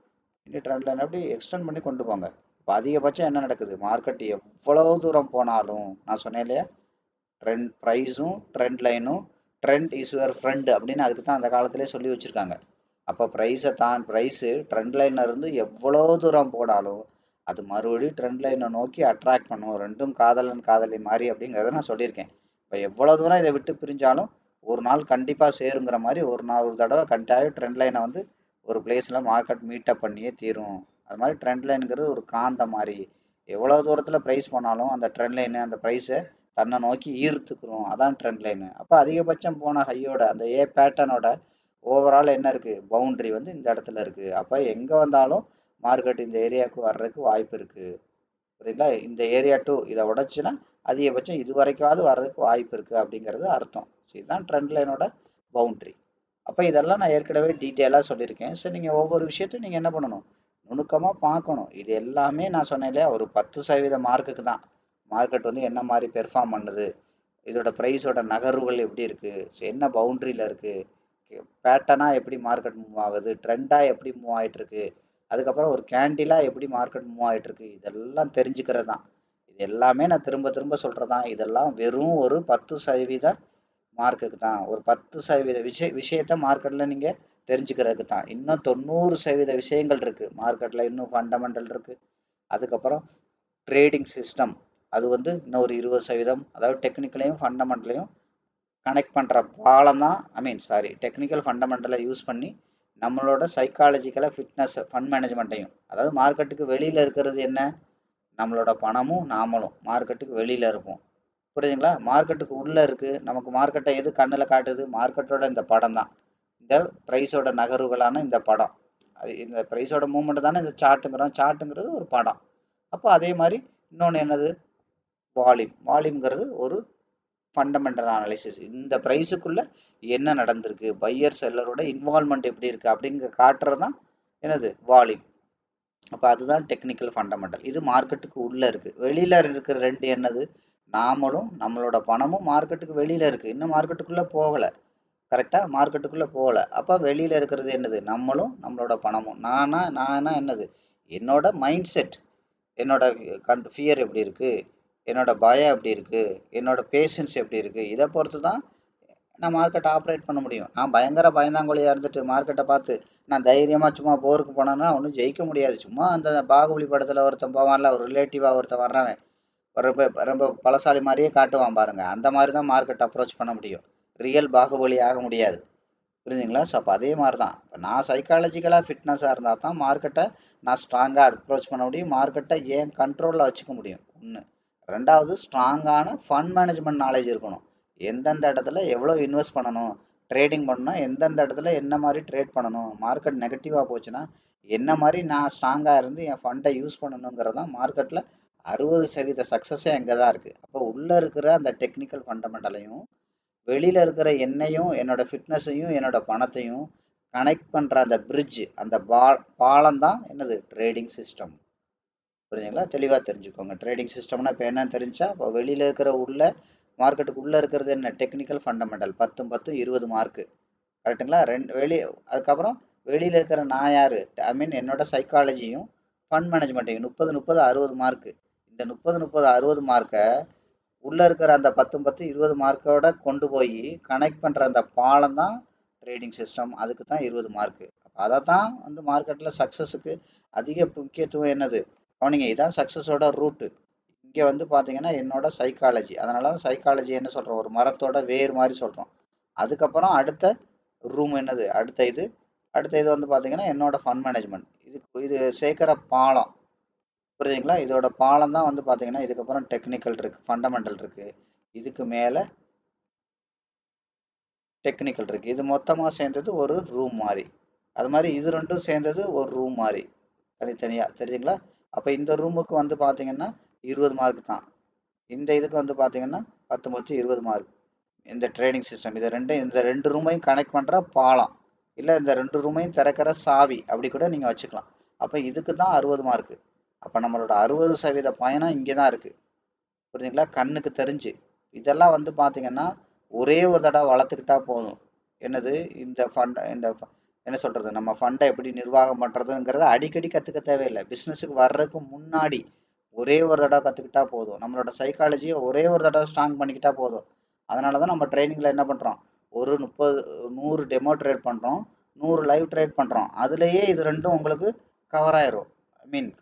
இன்னும் ட்ரெண்ட் லைன் அப்படி எக்ஸ்டெண்ட் பண்ணி கொண்டு போங்க. இப்போ அதிகபட்சம் என்ன நடக்குது, மார்க்கெட் எவ்வளவு தூரம் போனாலும், நான் சொன்னேன் இல்லையா, ட்ரெண்ட் ப்ரைஸும் ட்ரெண்ட் லைனும், ட்ரெண்ட் இஸ் யுவர் ஃப்ரெண்ட் அப்படின்னு அதுக்கு தான் அந்த காலத்திலே சொல்லி வச்சுருக்காங்க. அப்போ ப்ரைஸு ட்ரெண்ட் லைனில் இருந்து எவ்வளோ தூரம் போனாலும் அது மறுபடியும் ட்ரெண்ட் லைனை நோக்கி அட்ராக்ட் பண்ணும். ரெண்டும் காதலன் காதலி மாதிரி அப்படிங்கிறத நான் சொல்லியிருக்கேன். இப்போ எவ்வளோ தூரம் இதை விட்டு பிரிஞ்சாலும் ஒரு நாள் கண்டிப்பாக சேருங்கிற மாதிரி ஒரு தடவை கண்டிப்பாக ட்ரெண்ட் லைனை வந்து ஒரு பிளேஸில் மார்க்கெட் மீட்டப் பண்ணியே தீரும். அது மாதிரி ட்ரெண்ட் லைனுங்கிறது ஒரு காந்த மாதிரி. எவ்வளோ தூரத்தில் ப்ரைஸ் போனாலும் அந்த ட்ரெண்ட் லைனு அந்த ப்ரைஸை தன்னை நோக்கி ஈர்த்துக்கிறோம். அதான் ட்ரெண்ட் லைனு. அப்போ அதிகபட்சம் போன ஹையோட அந்த ஏ பேட்டர்னோட ஓவரால் என்ன இருக்குது, பவுண்ட்ரி வந்து இந்த இடத்துல இருக்குது. அப்போ எங்கே வந்தாலும் மார்க்கெட் இந்த ஏரியாவுக்கு வர்றதுக்கு வாய்ப்பு இருக்குது. புரியுங்களா, இந்த ஏரியா டூ இதை உடைச்சுன்னா அதிகபட்சம் இது வரைக்காவது வர்றதுக்கு வாய்ப்பு இருக்குது அப்படிங்கிறது அர்த்தம். ஸோ இதுதான் ட்ரெண்ட் லைனோட பவுண்ட்ரி. அப்போ இதெல்லாம் நான் ஏற்கனவே டீட்டெயிலாக சொல்லியிருக்கேன். ஸோ நீங்கள் ஒவ்வொரு விஷயத்தையும் நீங்கள் என்ன பண்ணணும், நுணுக்கமாக பார்க்கணும். இது எல்லாமே நான் சொன்னேன் இல்லையா, ஒரு 10% மார்க்குக்கு தான் மார்க்கெட் வந்து என்ன மாதிரி பெர்ஃபார்ம் பண்ணுது, இதோட ப்ரைஸோட நகர்வுகள் எப்படி இருக்குது, ஸோ என்ன பவுண்ட்ரியில் இருக்குது, பேட்டர்னாக எப்படி மார்க்கெட் மூவ் ஆகுது, ட்ரெண்டாக எப்படி மூவ் ஆகிட்டுருக்கு, அதுக்கப்புறம் ஒரு கேண்டிலாக எப்படி மார்க்கெட் மூவ் ஆகிட்டுருக்கு, இதெல்லாம் தெரிஞ்சுக்கிறது தான். இது எல்லாமே நான் திரும்ப திரும்ப சொல்கிறது தான். இதெல்லாம் வெறும் ஒரு 10% மார்க்குக்கு தான். ஒரு 10% விஷயத்த மார்க்கெட்டில் நீங்கள் தெரிஞ்சுக்கிறதுக்கு தான். இன்னும் 90% விஷயங்கள் இருக்குது மார்க்கெட்டில். இன்னும் ஃபண்டமெண்டல் இருக்குது. அதுக்கப்புறம் ட்ரேடிங் சிஸ்டம், அது வந்து இன்னும் ஒரு 20%. அதாவது டெக்னிக்கலையும் ஃபண்டமெண்டலையும் கனெக்ட் பண்ணுற பாலம் தான், டெக்னிக்கல் ஃபண்டமெண்டலை யூஸ் பண்ணி நம்மளோட சைக்காலஜிக்கலாக ஃபிட்னஸ் ஃபண்ட் மேனேஜ்மெண்ட்டையும், அதாவது மார்க்கெட்டுக்கு வெளியில் இருக்கிறது என்ன, நம்மளோட பணமும் நாமளும் மார்க்கெட்டுக்கு வெளியில் இருப்போம். புரியுதுங்களா, மார்க்கெட்டுக்கு உள்ளே இருக்குது. நமக்கு மார்க்கெட்டை எது கண்ணில் காட்டுது, மார்க்கெட்டோட இந்த படம் தான், இந்த ப்ரைஸோட நகர்வுகளான இந்த படம். அது இந்த ப்ரைஸோட மூவ்மெண்ட் தானே இந்த சார்ட்டுங்கிறோம். சார்ட்டுங்கிறது ஒரு படம். அப்போ அதே மாதிரி இன்னொன்று என்னது, வால்யூம்ங்கிறது ஒரு ஃபண்டமெண்டல் அனாலிசிஸ். இந்த ப்ரைஸுக்குள்ளே என்ன நடந்திருக்கு, பையர் செல்லரோட இன்வால்மெண்ட் எப்படி இருக்குது அப்படிங்கிற காட்டுறது தான் என்னது, வால்யூம். அப்போ அதுதான் டெக்னிக்கல் ஃபண்டமெண்டல். இது மார்க்கெட்டுக்கு உள்ளே இருக்குது. வெளியில் இருக்கிற ரெண்டு என்னது, நாமளும் நம்மளோட பணமும் மார்க்கெட்டுக்கு வெளியில் இருக்குது. இன்னும் மார்க்கெட்டுக்குள்ளே போகலை. கரெக்டாக மார்க்கெட்டுக்குள்ளே போகலை. அப்போ வெளியில் இருக்கிறது என்னது, நம்மளும் நம்மளோட பணமும். நானா என்னது, என்னோட மைண்ட் செட், என்னோட ஃபியர் எப்படி இருக்குது, என்னோட பயம் எப்படி இருக்குது, என்னோட பேஷன்ஸ் எப்படி இருக்குது, இதை பொறுத்து தான் நான் மார்க்கெட்டை ஆப்ரேட் பண்ண முடியும். நான் பயங்கர பயந்தாங்கொழியாக இருந்துட்டு மார்க்கெட்டை பார்த்து நான் தைரியமாக சும்மா போருக்கு போனேன்னா ஒன்றும் ஜெயிக்க முடியாது. சும்மா அந்த பாகுபலி படத்தில் ஒருத்தன் போவான்ல, ஒரு ரிலேட்டிவாக ஒருத்தன் வர்றவன் ரொம்ப ரொம்ப பலசாலி மாதிரியே காட்டுவான் பாருங்க, அந்த மாதிரி தான் மார்க்கெட் அப்ரோச் பண்ண முடியும். ரியல் பாகுபலி ஆக முடியாது. புரியுதுங்களா. ஸோ அப்போ அதே மாதிரி தான், இப்போ நான் சைக்காலஜிக்கலாக ஃபிட்னஸாக இருந்தால் தான் மார்க்கெட்டை நான் ஸ்ட்ராங்காக அப்ரோச் பண்ண முடியும், மார்க்கெட்டை ஏன் கண்ட்ரோலில் வச்சுக்க முடியும். ஒன்று. ரெண்டாவது, ஸ்ட்ராங்கான ஃபண்ட் மேனேஜ்மெண்ட் நாலேஜ் இருக்கணும். எந்தெந்த இடத்துல எவ்வளோ இன்வெஸ்ட் பண்ணணும், ட்ரேடிங் பண்ணணும், எந்தெந்த இடத்துல என்ன மாதிரி ட்ரேட் பண்ணணும், மார்க்கெட் நெகட்டிவாக போச்சுன்னா என்ன மாதிரி நான் ஸ்ட்ராங்காக இருந்து என் ஃபண்டை யூஸ் பண்ணணுங்கிறதான் மார்க்கெட்டில் 60% சக்ஸஸே அங்கே தான் இருக்குது. அப்போ உள்ளே இருக்கிற அந்த டெக்னிக்கல் ஃபண்டமெண்டலையும் வெளியில் இருக்கிற என்னையும் என்னோட ஃபிட்னஸையும் என்னோட பணத்தையும் கனெக்ட் பண்ணுற அந்த பிரிட்ஜ், அந்த பாலம் தான் என்னது, ட்ரேடிங் சிஸ்டம். புரியுதுங்களா, தெளிவாக தெரிஞ்சுக்கோங்க. ட்ரேடிங் சிஸ்டம்னா இப்போ என்னன்னு தெரிஞ்சா, இப்போ வெளியில் இருக்கிற மார்க்கெட்டுக்கு உள்ளே இருக்கிறது என்ன, டெக்னிக்கல் ஃபண்டமெண்டல் 10 20 மார்க்கு. கரெக்டுங்களா. அதுக்கப்புறம் வெளியில் இருக்கிற நான் யார், என்னோட சைக்காலஜியும் ஃபண்ட் மேனேஜ்மெண்ட்டையும் 30 60 மார்க்கு. இந்த 30 60 மார்க்கை உள்ளே இருக்கிற அந்த 10 20 மார்க்கோட கொண்டு போய் கனெக்ட் பண்ணுற அந்த பாலம் தான் ட்ரேடிங் சிஸ்டம். அதுக்கு தான் 20 மார்க்கு. அதை தான் வந்து மார்க்கெட்டில் சக்ஸஸுக்கு அதிக முக்கியத்துவம் என்னது, கவனிங்க, இதுதான் சக்ஸஸோட ரூட்டு. இங்கே வந்து பார்த்தீங்கன்னா என்னோட சைக்காலஜி. அதனால தான் சைக்காலஜி என்ன சொல்கிறோம், ஒரு மரத்தோட வேர் மாதிரி சொல்கிறோம். அதுக்கப்புறம் அடுத்த ரூம் என்னது, அடுத்த இது வந்து பார்த்தீங்கன்னா என்னோட ஃபண்ட் மேனேஜ்மெண்ட். இது சேர்க்குற பாலம். புரியுதுங்களா. இதோட பாலம் தான் வந்து பார்த்தீங்கன்னா இதுக்கப்புறம் டெக்னிக்கல் இருக்குது, ஃபண்டமெண்டல் இருக்குது, இதுக்கு மேலே டெக்னிக்கல் இருக்குது. இது மொத்தமாக சேர்ந்தது ஒரு ரூம் மாதிரி. அது மாதிரி இது ரெண்டும் சேர்ந்தது ஒரு ரூம் மாதிரி தனித்தனியாக. தெரியுதுங்களா. அப்போ இந்த ரூமுக்கு வந்து பார்த்தீங்கன்னா 20 மார்க் தான். இந்த இதுக்கு வந்து பார்த்தீங்கன்னா 19 20 மார்க். இந்த ட்ரேடிங் சிஸ்டம் இந்த ரெண்டு ரூமையும் கனெக்ட் பண்ணுற பாலம், இல்லை இந்த ரெண்டு ரூமையும் திறக்கிற சாவி, அப்படி கூட நீங்கள் வச்சுக்கலாம். அப்போ இதுக்கு தான் 60 மார்க்கு. அப்போ நம்மளோட 60% பயணம் இங்கே தான் இருக்குது. புரியுதுங்களா? கண்ணுக்கு தெரிஞ்சு இதெல்லாம் வந்து பார்த்தீங்கன்னா ஒரே ஒரு தடவை வளர்த்துக்கிட்டா போதும். என்னது இந்த ஃபண்ட் என்ன சொல்கிறது, நம்ம ஃபண்டை எப்படி நிர்வாகம் பண்ணுறதுங்கிறத அடிக்கடி கற்றுக்க தேவையில்லை. பிஸ்னஸுக்கு வர்றதுக்கு முன்னாடி ஒரே ஒரு தடவை கற்றுக்கிட்டா போதும். நம்மளோட சைக்காலஜியை ஒரே ஒரு தடவை ஸ்ட்ராங் பண்ணிக்கிட்டா போதும். அதனால தான் நம்ம ட்ரைனிங்கில் என்ன பண்ணுறோம், ஒரு 100 டெமோ ட்ரேட் பண்ணுறோம், 100 லைவ் ட்ரேட் பண்ணுறோம். அதுலேயே இது ரெண்டும் உங்களுக்கு கவர் ஆயிரும்.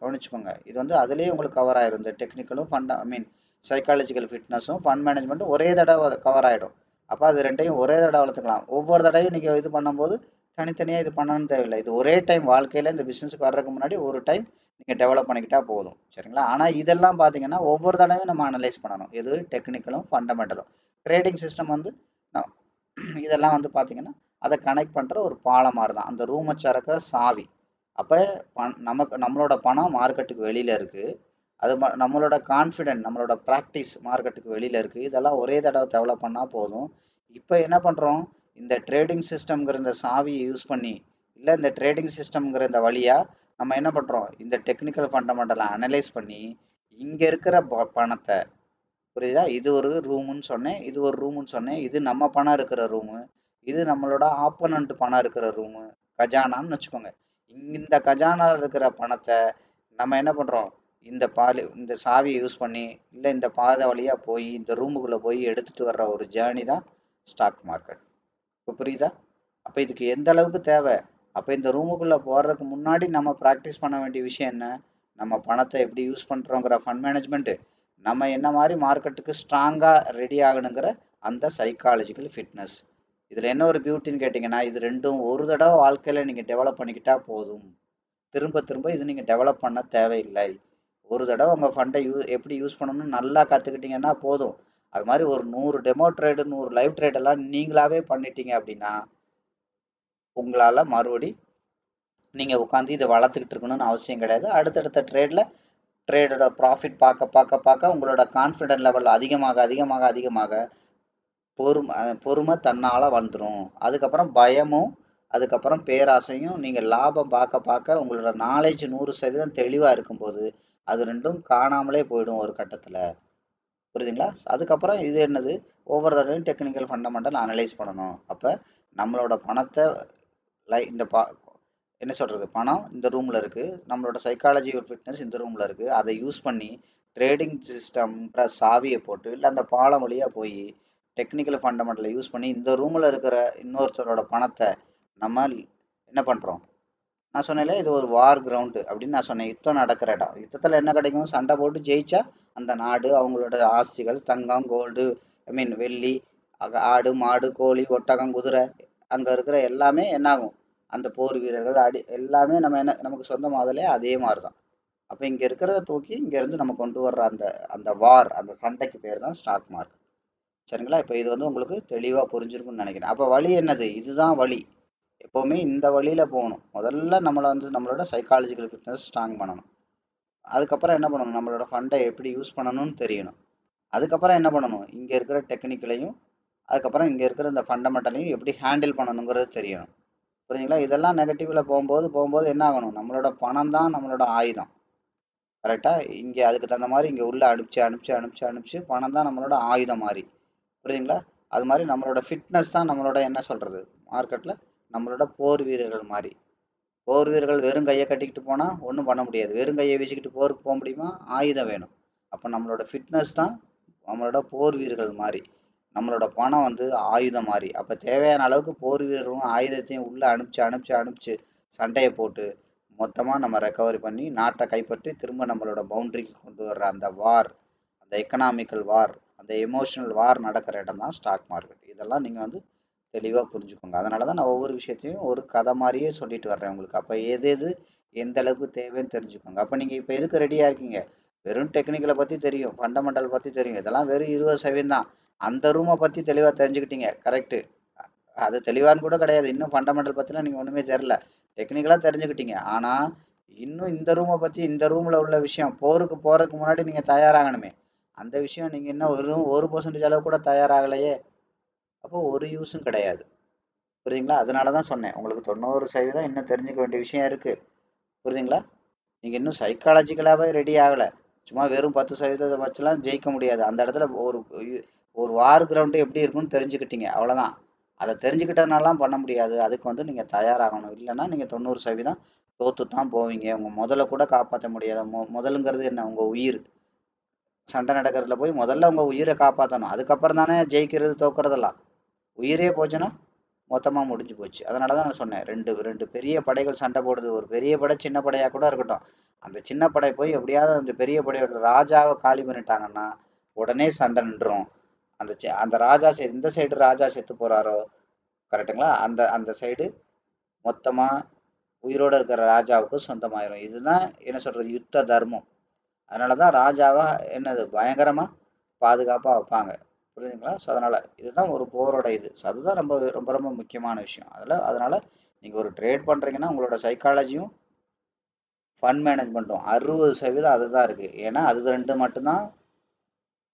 கவனிச்சுக்கோங்க, இது வந்து அதுலேயே உங்களுக்கு கவர் ஆயிரும். இந்த டெக்னிக்கலும் சைக்காலஜிக்கல் ஃபிட்னஸும் ஃபண்ட் மேனேஜ்மெண்ட்டும் ஒரே தடவை கவர் ஆகிடும். அப்போ அது ரெண்டையும் ஒரே தடவை வளர்த்துக்கலாம். ஒவ்வொரு தடவையும் நீங்கள் இது பண்ணும்போது தனித்தனியாக இது பண்ணணும்னு தேவையில்லை. இது ஒரே டைம் வாழ்க்கையில் இந்த பிஸ்னஸுக்கு வர்றதுக்கு முன்னாடி ஒரு டைம் நீங்கள் டெவலப் பண்ணிக்கிட்டா போதும். சரிங்களா? ஆனால் இதெல்லாம் பார்த்தீங்கன்னா ஒவ்வொரு தடவையும் நம்ம அனலைஸ் பண்ணணும். எது டெக்னிக்கலும் ஃபண்டமெண்டலும். ட்ரேடிங் சிஸ்டம் வந்து இதெல்லாம் வந்து பார்த்தீங்கன்னா அதை கனெக்ட் பண்ணுற ஒரு பாலம் மாதிரி தான். அந்த ரூமை திறக்கிற சாவி. அப்போ நம்மளோட பணம் மார்க்கெட்டுக்கு வெளியில் இருக்குது. அது நம்மளோட கான்ஃபிடென்ட், நம்மளோட ப்ராக்டிஸ் மார்க்கெட்டுக்கு வெளியில் இருக்குது. இதெல்லாம் ஒரே தடவை டெவலப் பண்ணால் போதும். இப்போ என்ன பண்ணுறோம், இந்த ட்ரேடிங் சிஸ்டம்ங்கிற இந்த சாவியை யூஸ் பண்ணி, இல்லை இந்த ட்ரேடிங் சிஸ்டம்ங்கிற இந்த வழியாக நம்ம என்ன பண்ணுறோம், இந்த டெக்னிக்கல் ஃபண்டமெண்டலை அனலைஸ் பண்ணி இங்கே இருக்கிற பணத்தை, புரியுதா, இது ஒரு ரூமுன்னு சொன்னேன், இது ஒரு ரூமுன்னு சொன்னேன், இது நம்ம பணம் இருக்கிற ரூமு, இது நம்மளோட ஆப்போனண்ட் பணம் இருக்கிற ரூமு, கஜானான்னு வச்சுக்கோங்க. இந்த கஜானாவில் இருக்கிற பணத்தை நம்ம என்ன பண்ணுறோம், இந்த சாவியை யூஸ் பண்ணி, இல்லை இந்த பாதை வழியாக போய் இந்த ரூமுக்குள்ளே போய் எடுத்துகிட்டு வர்ற ஒரு ஜேர்னி தான் ஸ்டாக் மார்க்கெட். இப்போ புரியுதா? அப்போ இதுக்கு எந்த அளவுக்கு தேவை, அப்போ இந்த ரூமுக்குள்ளே போகிறதுக்கு முன்னாடி நம்ம ப்ராக்டிஸ் பண்ண வேண்டிய விஷயம் என்ன, நம்ம பணத்தை எப்படி யூஸ் பண்ணுறோங்கிற ஃபண்ட் மேனேஜ்மெண்ட்டு, நம்ம என்ன மாதிரி மார்க்கெட்டுக்கு ஸ்ட்ராங்காக ரெடி ஆகணுங்கிற அந்த சைக்காலஜிக்கல் ஃபிட்னஸ். இதில் என்ன ஒரு பியூட்டின்னு கேட்டிங்கன்னா, இது ரெண்டும் ஒரு தடவை வாழ்க்கையில் நீங்கள் டெவலப் பண்ணிக்கிட்டா போதும். திரும்ப திரும்ப இது நீங்கள் டெவலப் பண்ண தேவையில்லை. ஒரு தடவை உங்கள் ஃபண்டை எப்படி யூஸ் பண்ணணும்னு நல்லா கற்றுக்கிட்டிங்கன்னா போதும். அது மாதிரி ஒரு 100 டெமோ ட்ரேடு 100 லைவ் ட்ரேடெல்லாம் நீங்களாவே பண்ணிட்டீங்க அப்படின்னா உங்களால் மறுபடி நீங்கள் உட்காந்து இதை வளர்த்துக்கிட்டு இருக்கணும்னு அவசியம் கிடையாது. அடுத்தடுத்த ட்ரேடோட ப்ராஃபிட் பார்க்க உங்களோட கான்ஃபிடென்ட் லெவல் அதிகமாக பொறுமை தன்னால் வந்துடும். அதுக்கப்புறம் பயமும் அதுக்கப்புறம் பேராசையும் நீங்கள் லாபம் பார்க்க உங்களோட நாலேஜ் 100% தெளிவாக இருக்கும்போது அது ரெண்டும் காணாமலே போயிடும் ஒரு கட்டத்தில். புரியுதுங்களா? அதுக்கப்புறம் இது என்னது, ஒவ்வொரு தடவையும் டெக்னிக்கல் ஃபண்டமெண்டல் அனலைஸ் பண்ணணும். அப்போ நம்மளோட பணத்தை இந்த என்ன சொல்கிறது, பணம் இந்த ரூமில் இருக்குது, நம்மளோட சைக்காலஜிக்கல் ஃபிட்னஸ் இந்த ரூமில் இருக்குது. அதை யூஸ் பண்ணி ட்ரேடிங் சிஸ்டம்ன்ற சாவியை போட்டு, இல்லை அந்த பாலம் வழியாக போய் டெக்னிக்கல் ஃபண்டமெண்டலை யூஸ் பண்ணி இந்த ரூமில் இருக்கிற இன்னொருத்தரோட பணத்தை நம்ம என்ன பண்ணுறோம். நான் சொன்னேன்ல, இது ஒரு வார் கிரவுண்டு அப்படின்னு நான் சொன்னேன். யுத்தம் நடக்கிற இடம். யுத்தத்தில் என்ன கிடைக்கும், சண்டை போட்டு ஜெயிச்சா அந்த நாடு அவங்களோட ஆஸ்திகள், தங்கம், கோல்டு, வெள்ளி, ஆடு மாடு கோழி ஒட்டகம் குதிரை அங்கே இருக்கிற எல்லாமே என்னாகும், அந்த போர் வீரர்கள் எல்லாமே நமக்கு சொந்தமாகலே அதே மாதிரி தான். அப்போ இங்கே இருக்கிறத தூக்கி இங்கேருந்து நம்ம கொண்டு வர்ற அந்த அந்த வார், அந்த சண்டைக்கு பேர் தான் ஸ்டாக் மார்க்கெட். சரிங்களா? இப்போ இது வந்து உங்களுக்கு தெளிவாக புரிஞ்சிருக்குன்னு நினைக்கிறேன். அப்போ வழி என்னது, இதுதான் வழி. எப்போவுமே இந்த வழியில் போகணும். முதல்ல நம்மளோட சைக்காலஜிக்கல் ஃபிட்னஸ் ஸ்ட்ராங் பண்ணணும். அதுக்கப்புறம் என்ன பண்ணணும், நம்மளோட ஃபண்டை எப்படி யூஸ் பண்ணணும்னு தெரியணும். அதுக்கப்புறம் என்ன பண்ணணும், இங்கே இருக்கிற டெக்னிக்கலையும் அதுக்கப்புறம் இங்கே இருக்கிற இந்த ஃபண்டமெண்டலையும் எப்படி ஹேண்டில் பண்ணணுங்கிறது தெரியணும். புரியுங்களா? இதெல்லாம் நெகட்டிவில் போகும்போது என்ன ஆகணும், நம்மளோட பணம் தான் நம்மளோட ஆயுதம். கரெக்டாக? இங்கே அதுக்கு தகுந்த மாதிரி இங்கே உள்ளே அனுப்பிச்சு பணம் தான் நம்மளோட ஆயுதம் மாதிரி. புரியுதுங்களா? அது மாதிரி நம்மளோட ஃபிட்னஸ் தான் நம்மளோட என்ன சொல்கிறது, மார்க்கெட்டில் நம்மளோட போர் வீரர்கள் மாதிரி. போர் வீரர்கள் வெறும் கையை கட்டிக்கிட்டு போனால் ஒன்றும் பண்ண முடியாது. வெறும் கையை வீசிக்கிட்டு போருக்கு போக முடியுமா? ஆயுதம் வேணும். அப்போ நம்மளோட ஃபிட்னஸ் தான் நம்மளோட போர் வீரர்கள் மாதிரி. நம்மளோட பணம் வந்து ஆயுதம் மாதிரி. அப்போ தேவையான அளவுக்கு போர் வீரர்களும் ஆயுதத்தையும் உள்ளே அனுப்பிச்சு சண்டையை போட்டு மொத்தமாக நம்ம ரெக்கவரி பண்ணி நாட்டை கைப்பற்றி திரும்ப நம்மளோட பவுண்டரிக்கு கொண்டு வர்ற அந்த வார், அந்த எக்கனாமிக்கல் வார், அந்த எமோஷனல் வார் நடக்கிற இடம் தான் ஸ்டாக் மார்க்கெட். இதெல்லாம் நீங்கள் வந்து தெளிவாக புரிஞ்சுக்கோங்க. அதனால தான் நான் ஒவ்வொரு விஷயத்தையும் ஒரு கதை மாதிரியே சொல்லிட்டு வர்றேன் உங்களுக்கு. அப்போ எது எந்த அளவுக்கு தேவைன்னு தெரிஞ்சுக்கோங்க. அப்போ நீங்கள் இப்போ எதுக்கு ரெடியாக இருக்கீங்க, வெறும் டெக்னிக்கலை பற்றி தெரியும், ஃபண்டமெண்டல் பற்றி தெரியும், இதெல்லாம் வெறும் 20% தான். அந்த ரூமை பற்றி தெளிவாக தெரிஞ்சுக்கிட்டீங்க, கரெக்டு. அது தெளிவான்னு கூட கிடையாது, இன்னும் ஃபண்டமெண்டல் பற்றிலாம் நீங்கள் ஒன்றுமே தெரில. டெக்னிக்கலாக தெரிஞ்சுக்கிட்டீங்க, ஆனால் இன்னும் இந்த ரூமை பற்றி, இந்த ரூமில் உள்ள விஷயம், போருக்கு போகிறதுக்கு முன்னாடி நீங்கள் தயாராகணுமே. அந்த விஷயம் நீங்கள் இன்னும் ஒரு 1% அளவு கூட தயாராகலையே. அப்போ ஒரு யூஸும் கிடையாது. புரியுதுங்களா? அதனால தான் சொன்னேன் உங்களுக்கு 90% இன்னும் தெரிஞ்சுக்க வேண்டிய விஷயம் இருக்குது. புரியுதுங்களா? நீங்கள் இன்னும் சைக்காலஜிக்கலாகவே ரெடி ஆகலை. சும்மா வெறும் 10% வச்சுலாம் ஜெயிக்க முடியாது. அந்த இடத்துல ஒரு வார் கிரவுண்டு எப்படி இருக்குன்னு தெரிஞ்சுக்கிட்டீங்க, அவ்வளோதான். அதை தெரிஞ்சுக்கிட்டதுனாலாம் பண்ண முடியாது. அதுக்கு வந்து நீங்கள் தயாராகணும். இல்லைன்னா நீங்கள் 90% தோற்று தான் போவீங்க. உங்கள் முதல்ல கூட காப்பாற்ற முடியாது. முதலுங்கிறது என்ன? உங்கள் உயிர். சண்டை நடக்கிறதுல போய் முதல்ல உங்கள் உயிரை காப்பாற்றணும். அதுக்கப்புறம் தானே ஜெயிக்கிறது தோக்குறதெல்லாம். உயிரே போச்சுன்னா மொத்தமாக முடிஞ்சு போச்சு. அதனால தான் நான் சொன்னேன், ரெண்டு ரெண்டு பெரிய படைகள் சண்டை போடுது. ஒரு பெரிய படை சின்ன படையாக கூட இருக்கட்டும். அந்த சின்ன படை போய் எப்படியாவது அந்த பெரிய படையோட ராஜாவை காலி பண்ணிட்டாங்கன்னா உடனே சண்டை நின்றும். அந்த ராஜா இந்த சைடு ராஜா செத்து போறாரோ, கரெக்டுங்களா, அந்த அந்த சைடு மொத்தமா உயிரோட இருக்கிற ராஜாவுக்கு சொந்தமாயிரும். இதுதான் என்ன சொல்றது, யுத்த தர்மம். அதனாலதான் ராஜாவா என்னது பயங்கரமா பாதுகாப்பா வைப்பாங்க. புரியுதுங்களா? ஸோ அதனால இதுதான் ஒரு போரோட இது. ஸோ அதுதான் ரொம்ப ரொம்ப ரொம்ப முக்கியமான விஷயம். அதனால நீங்க ஒரு ட்ரேட் பண்றீங்கன்னா உங்களோட சைக்காலஜியும் ஃபண்ட் மேனேஜ்மெண்ட்டும் 60% அதுதான் இருக்கு. ஏன்னா அது ரெண்டு மட்டும்தான்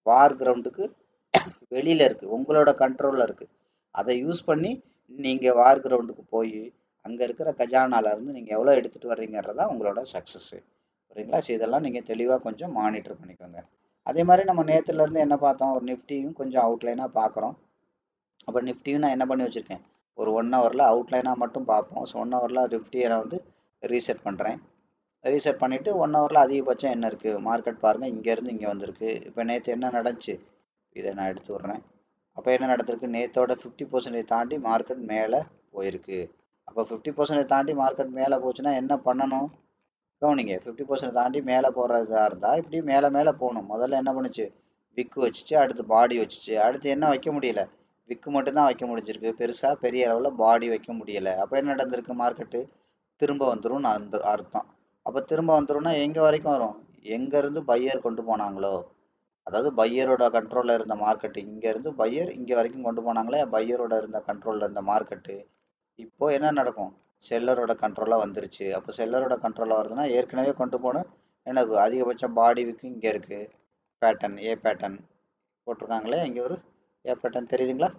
வார் கிரவுண்டுக்கு வெளியில இருக்கு, உங்களோட கண்ட்ரோல்ல இருக்கு. அதை யூஸ் பண்ணி நீங்க வார் கிரவுண்டுக்கு போய் அங்க இருக்கிற கஜானால இருந்து நீங்க எவ்வளவு எடுத்துட்டு வர்றீங்கன்றதான் உங்களோட சக்சஸ். சரிங்களா? ஸோ இதெல்லாம் நீங்க தெளிவா கொஞ்சம் மானிட்டர் பண்ணிக்கோங்க. அதே மாதிரி நம்ம நேத்துல இருந்து என்ன பார்த்தோம், ஒரு நிஃப்டியும் கொஞ்சம் அவுட்லைனா பார்க்குறோம். அப்போ நிஃப்டியும் நான் என்ன பண்ணி வச்சிருக்கேன், ஒரு 1 ஹவரில் அவுட்லைனாக மட்டும் பார்ப்போம். ஸோ 1 ஹவரில் நிஃப்டியை நான் வந்து ரீசெட் பண்ணுறேன். ரீசெட் பண்ணிவிட்டு 1 ஹவரில் அதிகபட்சம் என்ன இருக்குது மார்க்கெட் பாருங்கள், இங்கேருந்து இங்கே வந்திருக்கு. இப்போ நேற்று என்ன நடந்துச்சு, இதை நான் எடுத்து விட்றேன். அப்போ என்ன நடந்திருக்கு, நேற்றோட 50% தாண்டி மார்க்கெட் மேலே போயிருக்கு. அப்போ 50% தாண்டி மார்க்கெட் மேலே போச்சுன்னா என்ன பண்ணணும், கவனிங்க. 50% தாண்டி மேலே போகிறதா இருந்தால் இப்படி மேலே மேலே போகணும். முதல்ல என்ன பண்ணுச்சு, விக்கு வச்சுச்சு, அடுத்து பாடி வச்சுச்சு, அடுத்து என்ன வைக்க முடியல, விக்கு மட்டும்தான் வைக்க முடிஞ்சிருக்கு. பெருசாக பெரிய அளவில் பாடி வைக்க முடியலை. அப்போ என்ன நடந்திருக்கு, மார்க்கெட்டு திரும்ப வந்துடும் அந்த அர்த்தம். அப்போ திரும்ப வந்துடும்னா எங்கே வரைக்கும் வரும், எங்கேருந்து பையர் கொண்டு போனாங்களோ, அதாவது பையரோட கண்ட்ரோலில் இருந்த மார்க்கெட்டு இங்கேருந்து பையர் இங்கே வரைக்கும் கொண்டு போனாங்களே, பையரோட இருந்த கண்ட்ரோலில் இருந்த மார்க்கெட்டு இப்போ என்ன நடக்கும், செல்லரோட கண்ட்ரோலாக வந்துருச்சு. அப்போ செல்லரோட கண்ட்ரோலாக வருதுன்னா ஏற்கனவே கொண்டு போன என்ன அதிகபட்சம் பாடி விக்கு இங்கே இருக்குது. பேட்டர்ன் ஏ பேட்டர்ன் போட்டிருக்காங்களே, இங்கே ஒரு ஏ பேட்டர்ன் தெரியுதுங்களா?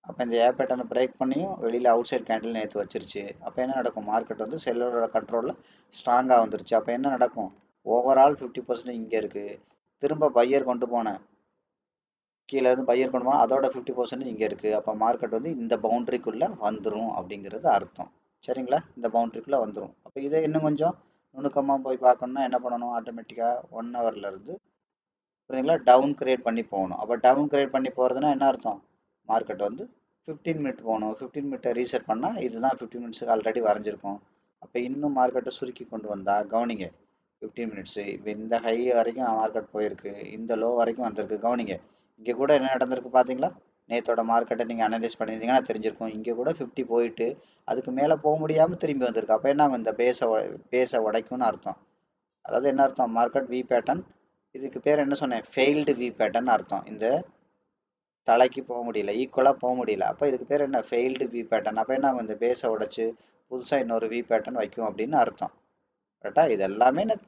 அப்போ இந்த ஏ பேட்டர்னை பிரேக் பண்ணியும் வெளியில் அவுட் சைட் கேண்டில் நேற்று வச்சிருச்சு. அப்போ என்ன நடக்கும், மார்க்கெட் வந்து செல்லரோட கண்ட்ரோலில் ஸ்ட்ராங்காக வந்துருச்சு. அப்போ என்ன நடக்கும், ஓவரால் 50% இங்கே இருக்குது. திரும்ப பையர் கொண்டு போனேன், கீழே இருந்து பையர் கொண்டு போனால் அதோட 50% இங்கே இருக்குது. அப்போ மார்க்கெட் வந்து இந்த பவுண்ட்ரிக்குள்ளே வந்துடும் அப்படிங்கிறது அர்த்தம். சரிங்களா? இந்த பவுண்ட்ரிக்குள்ளே வந்துடும். அப்போ இதை இன்னும் கொஞ்சம் நுணுக்கமாக போய் பார்க்கணுன்னா என்ன பண்ணணும், ஆட்டோமேட்டிக்காக 1 ஹவர்லேருந்து சரிங்களா டவுன் கிரியேட் பண்ணி போகணும். அப்போ டவுன் கிரியேட் பண்ணி போகிறதுனா என்ன அர்த்தம், மார்க்கெட் வந்து 15 மினிட் போகணும். 15 மினிட்டை ரீசெட் பண்ணால் இதுதான் 15 மினிட்ஸுக்கு ஆல்ரெடி வரைஞ்சிருக்கும். அப்போ இன்னும் மார்க்கெட்டை சுருக்கி கொண்டு வந்தால் கவனிங்க, 15 மினிட்ஸு இப்போ இந்த ஹை வரைக்கும் மார்க்கெட் போயிருக்கு, இந்த லோ வரைக்கும் வந்திருக்கு. கவனிங்க, இங்கே கூட என்ன நடந்திருக்கு பார்த்தீங்களா, நேற்றோட மார்க்கெட்டை நீங்கள் அனலைஸ் பண்ணியிருந்தீங்கன்னா தெரிஞ்சிருக்கும். இங்கே கூட 50 போயிட்டு அதுக்கு மேலே போக முடியாமல் திரும்பி வந்திருக்கு. அப்போ என்ன ஆகும், இந்த பேஸை உடைக்கும்னு அர்த்தம். அதாவது என்ன அர்த்தம், மார்க்கெட் வி பேட்டர்ன், இதுக்கு பேர் என்ன சொன்னேன், ஃபெயில்டு வி பேட்டர்ன் அர்த்தம். இந்த தலைக்கு போக முடியல, ஈக்குவலாக போக முடியல. அப்போ இதுக்கு பேர் என்ன, ஃபெயில்டு வி பேட்டர்ன். அப்போ என்ன ஆகும், இந்த பேஸை உடைச்சு புதுசாக இன்னொரு வி பேட்டர்ன் வைக்கும் அப்படின்னு அர்த்தம். கரெக்டா? இது எல்லாமே நான்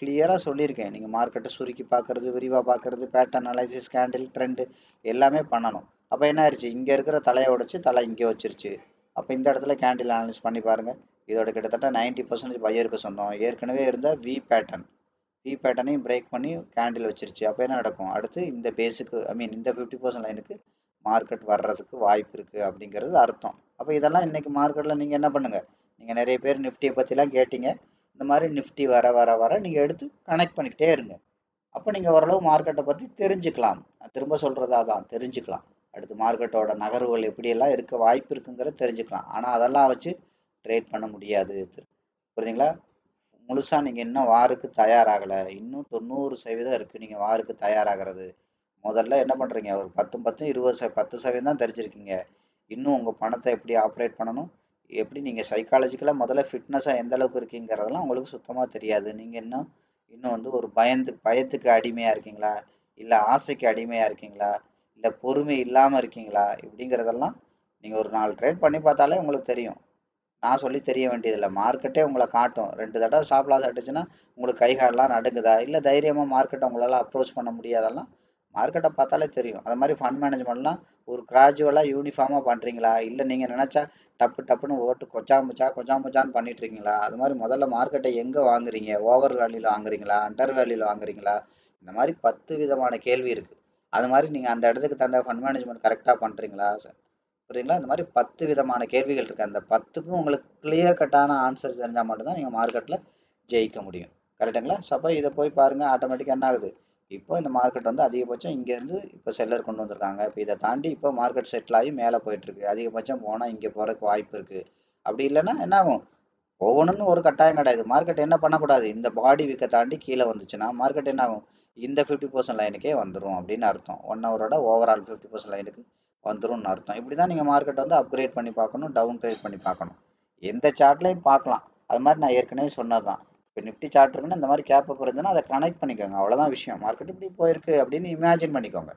கிளியராக சொல்லியிருக்கேன். நீங்கள் மார்க்கெட்டை சுருக்கி பார்க்குறது, விரிவாக பார்க்குறது, பேட்டர்ன் அனாலிசிஸ், கேண்டில் ட்ரெண்டு எல்லாமே பண்ணணும். அப்போ என்ன ஆயிடுச்சு, இங்கே இருக்கிற தலையை உடைச்சு தலை இங்கே வச்சிருச்சு. அப்போ இந்த இடத்துல கேண்டில் அனாலிசிஸ் பண்ணி பாருங்கள், இதோட கிட்டத்தட்ட 90% பையருக்கு சொந்தம். ஏற்கனவே இருந்த வி பேட்டர்ன், வி பேட்டர்னையும் பிரேக் பண்ணி கேண்டில் வச்சிருச்சு. அப்போ என்ன நடக்கும், அடுத்து இந்த பேஸுக்கு இந்த 50% லைனுக்கு மார்க்கெட் வர்றதுக்கு வாய்ப்பு இருக்குது அப்படிங்கிறது அர்த்தம். அப்போ இதெல்லாம் இன்றைக்கி மார்க்கெட்டில் நீங்கள் என்ன பண்ணுங்கள், நீங்கள் நிறைய பேர் நிஃப்டியை பற்றிலாம் கேட்டீங்க. இந்த மாதிரி நிஃப்டி வர வர வர நீங்கள் எடுத்து கனெக்ட் பண்ணிக்கிட்டே இருங்க. அப்போ நீங்கள் ஓரளவு மார்க்கெட்டை பற்றி தெரிஞ்சுக்கலாம். நான் திரும்ப சொல்கிறதா தான், தெரிஞ்சுக்கலாம். அடுத்து மார்க்கெட்டோட நகர்வுகள் எப்படியெல்லாம் இருக்க வாய்ப்பு இருக்குங்கிறத தெரிஞ்சுக்கலாம். ஆனால் அதெல்லாம் வச்சு ட்ரேட் பண்ண முடியாது. புரியுதுங்களா? முழுசாக நீங்கள் இன்னும் வாருக்கு தயாராகலை. இன்னும் 90% இருக்குது நீங்கள் வாருக்கு தயாராகிறது. முதல்ல என்ன பண்ணுறீங்க, ஒரு 10 20 10% தான் தெரிஞ்சிருக்கீங்க. இன்னும் உங்கள் பணத்தை எப்படி ஆப்ரேட் பண்ணணும், எப்படி நீங்கள் சைக்காலஜிக்கலாக முதல்ல ஃபிட்னஸாக எந்த அளவுக்கு இருக்கீங்கிறதெல்லாம் உங்களுக்கு சுத்தமாக தெரியாது. நீங்கள் இன்னும் இன்னும் வந்து ஒரு பயத்துக்கு அடிமையாக இருக்கீங்களா, இல்லை ஆசைக்கு அடிமையாக இருக்கீங்களா, இல்லை பொறுமை இல்லாமல் இருக்கீங்களா, இப்படிங்கிறதெல்லாம் நீங்கள் ஒரு 4 ட்ரேட் பண்ணி பார்த்தாலே உங்களுக்கு தெரியும். நான் சொல்லி தெரிய வேண்டியதில்லை. மார்க்கெட்டே உங்களை காட்டும். 2 தடவை ஸ்டாப் லாஸ் அடிச்சுன்னா உங்களுக்கு கை கால்லாம் நடுங்குதா, இல்லை தைரியமாக மார்க்கெட்டை உங்களால் அப்ரோச் பண்ண முடியாதெல்லாம் மார்க்கெட்டை பார்த்தாலே தெரியும். அது மாதிரி ஃபண்ட் மேனேஜ்மெண்ட்லாம் ஒரு கிராஜுவலாக யூனிஃபார்மாக பண்ணுறீங்களா, இல்லை நீங்கள் நினச்சா டப்புன்னு ஓட்டு கொச்சாமுச்சான்னு பண்ணிட்டு இருக்கீங்களா? அது மாதிரி முதல்ல மார்க்கெட்டை எங்கே வாங்குறீங்க? ஓவர் வேல்யூவில் வாங்குறீங்களா, அண்டர் வேல்யூவில் வாங்குறீங்களா? இந்த மாதிரி 10 விதமான கேள்வி இருக்குது. அது மாதிரி நீங்கள் அந்த இடத்துக்கு தகுந்த ஃபண்ட் மேனேஜ்மெண்ட் கரெக்டாக பண்ணுறீங்களா புரியுங்களா? இந்த மாதிரி 10 விதமான கேள்விகள் இருக்குது. அந்த 10க்கும் உங்களுக்கு கிளியர் கட்டான ஆன்சர் தெரிஞ்சால் மட்டும்தான் நீங்கள் மார்க்கெட்டில் ஜெயிக்க முடியும். கரெக்டுங்களா? ஸோ அப்போ இதை போய் பாருங்கள், ஆட்டோமேட்டிக்காக என்ன ஆகுது, இப்போ இந்த மார்க்கெட் வந்து அதிகபட்சம் இங்கேருந்து இப்போ செல்லர் கொண்டு வந்திருக்காங்க. இப்போ இதை தாண்டி இப்போ மார்க்கெட் செட்டில் ஆகி மேலே போயிட்டுருக்கு. அதிகபட்சம் போனால் இங்கே போகிறதுக்கு வாய்ப்பு இருக்குது. அப்படி இல்லைன்னா என்ன ஆகும், போகணும்னு ஒரு கட்டாயம் கிடையாது. மார்க்கெட் என்ன பண்ணக்கூடாது, இந்த பாடி வீக்கை தாண்டி கீழே வந்துச்சுன்னா மார்க்கெட் என்ன ஆகும், இந்த 50% லைனுக்கே வந்துடும் அப்படின்னு அர்த்தம். 1 ஹவரோட ஓவரால் 50% லைனுக்கு வந்துரும்னு அர்த்தம். இப்படி தான் நீங்கள் மார்க்கெட் வந்து அப்கிரேட் பண்ணி பார்க்கணும், டவுன் கிரேட் பண்ணி பார்க்கணும். எந்த சார்ட்லையும் பார்க்கலாம். அது மாதிரி நான் ஏற்கனவே சொன்னது தான். இப்போ நிஃப்டி சார்ட் இருக்குன்னா இந்த மாதிரி கேப் அப் இருந்துன்னா அதை கனெக்ட் பண்ணிக்கோங்க. அவ்வளோதான் விஷயம். மார்க்கெட் இப்படி போயிருக்கு அப்படின்னு இமேஜின் பண்ணிக்கோங்க.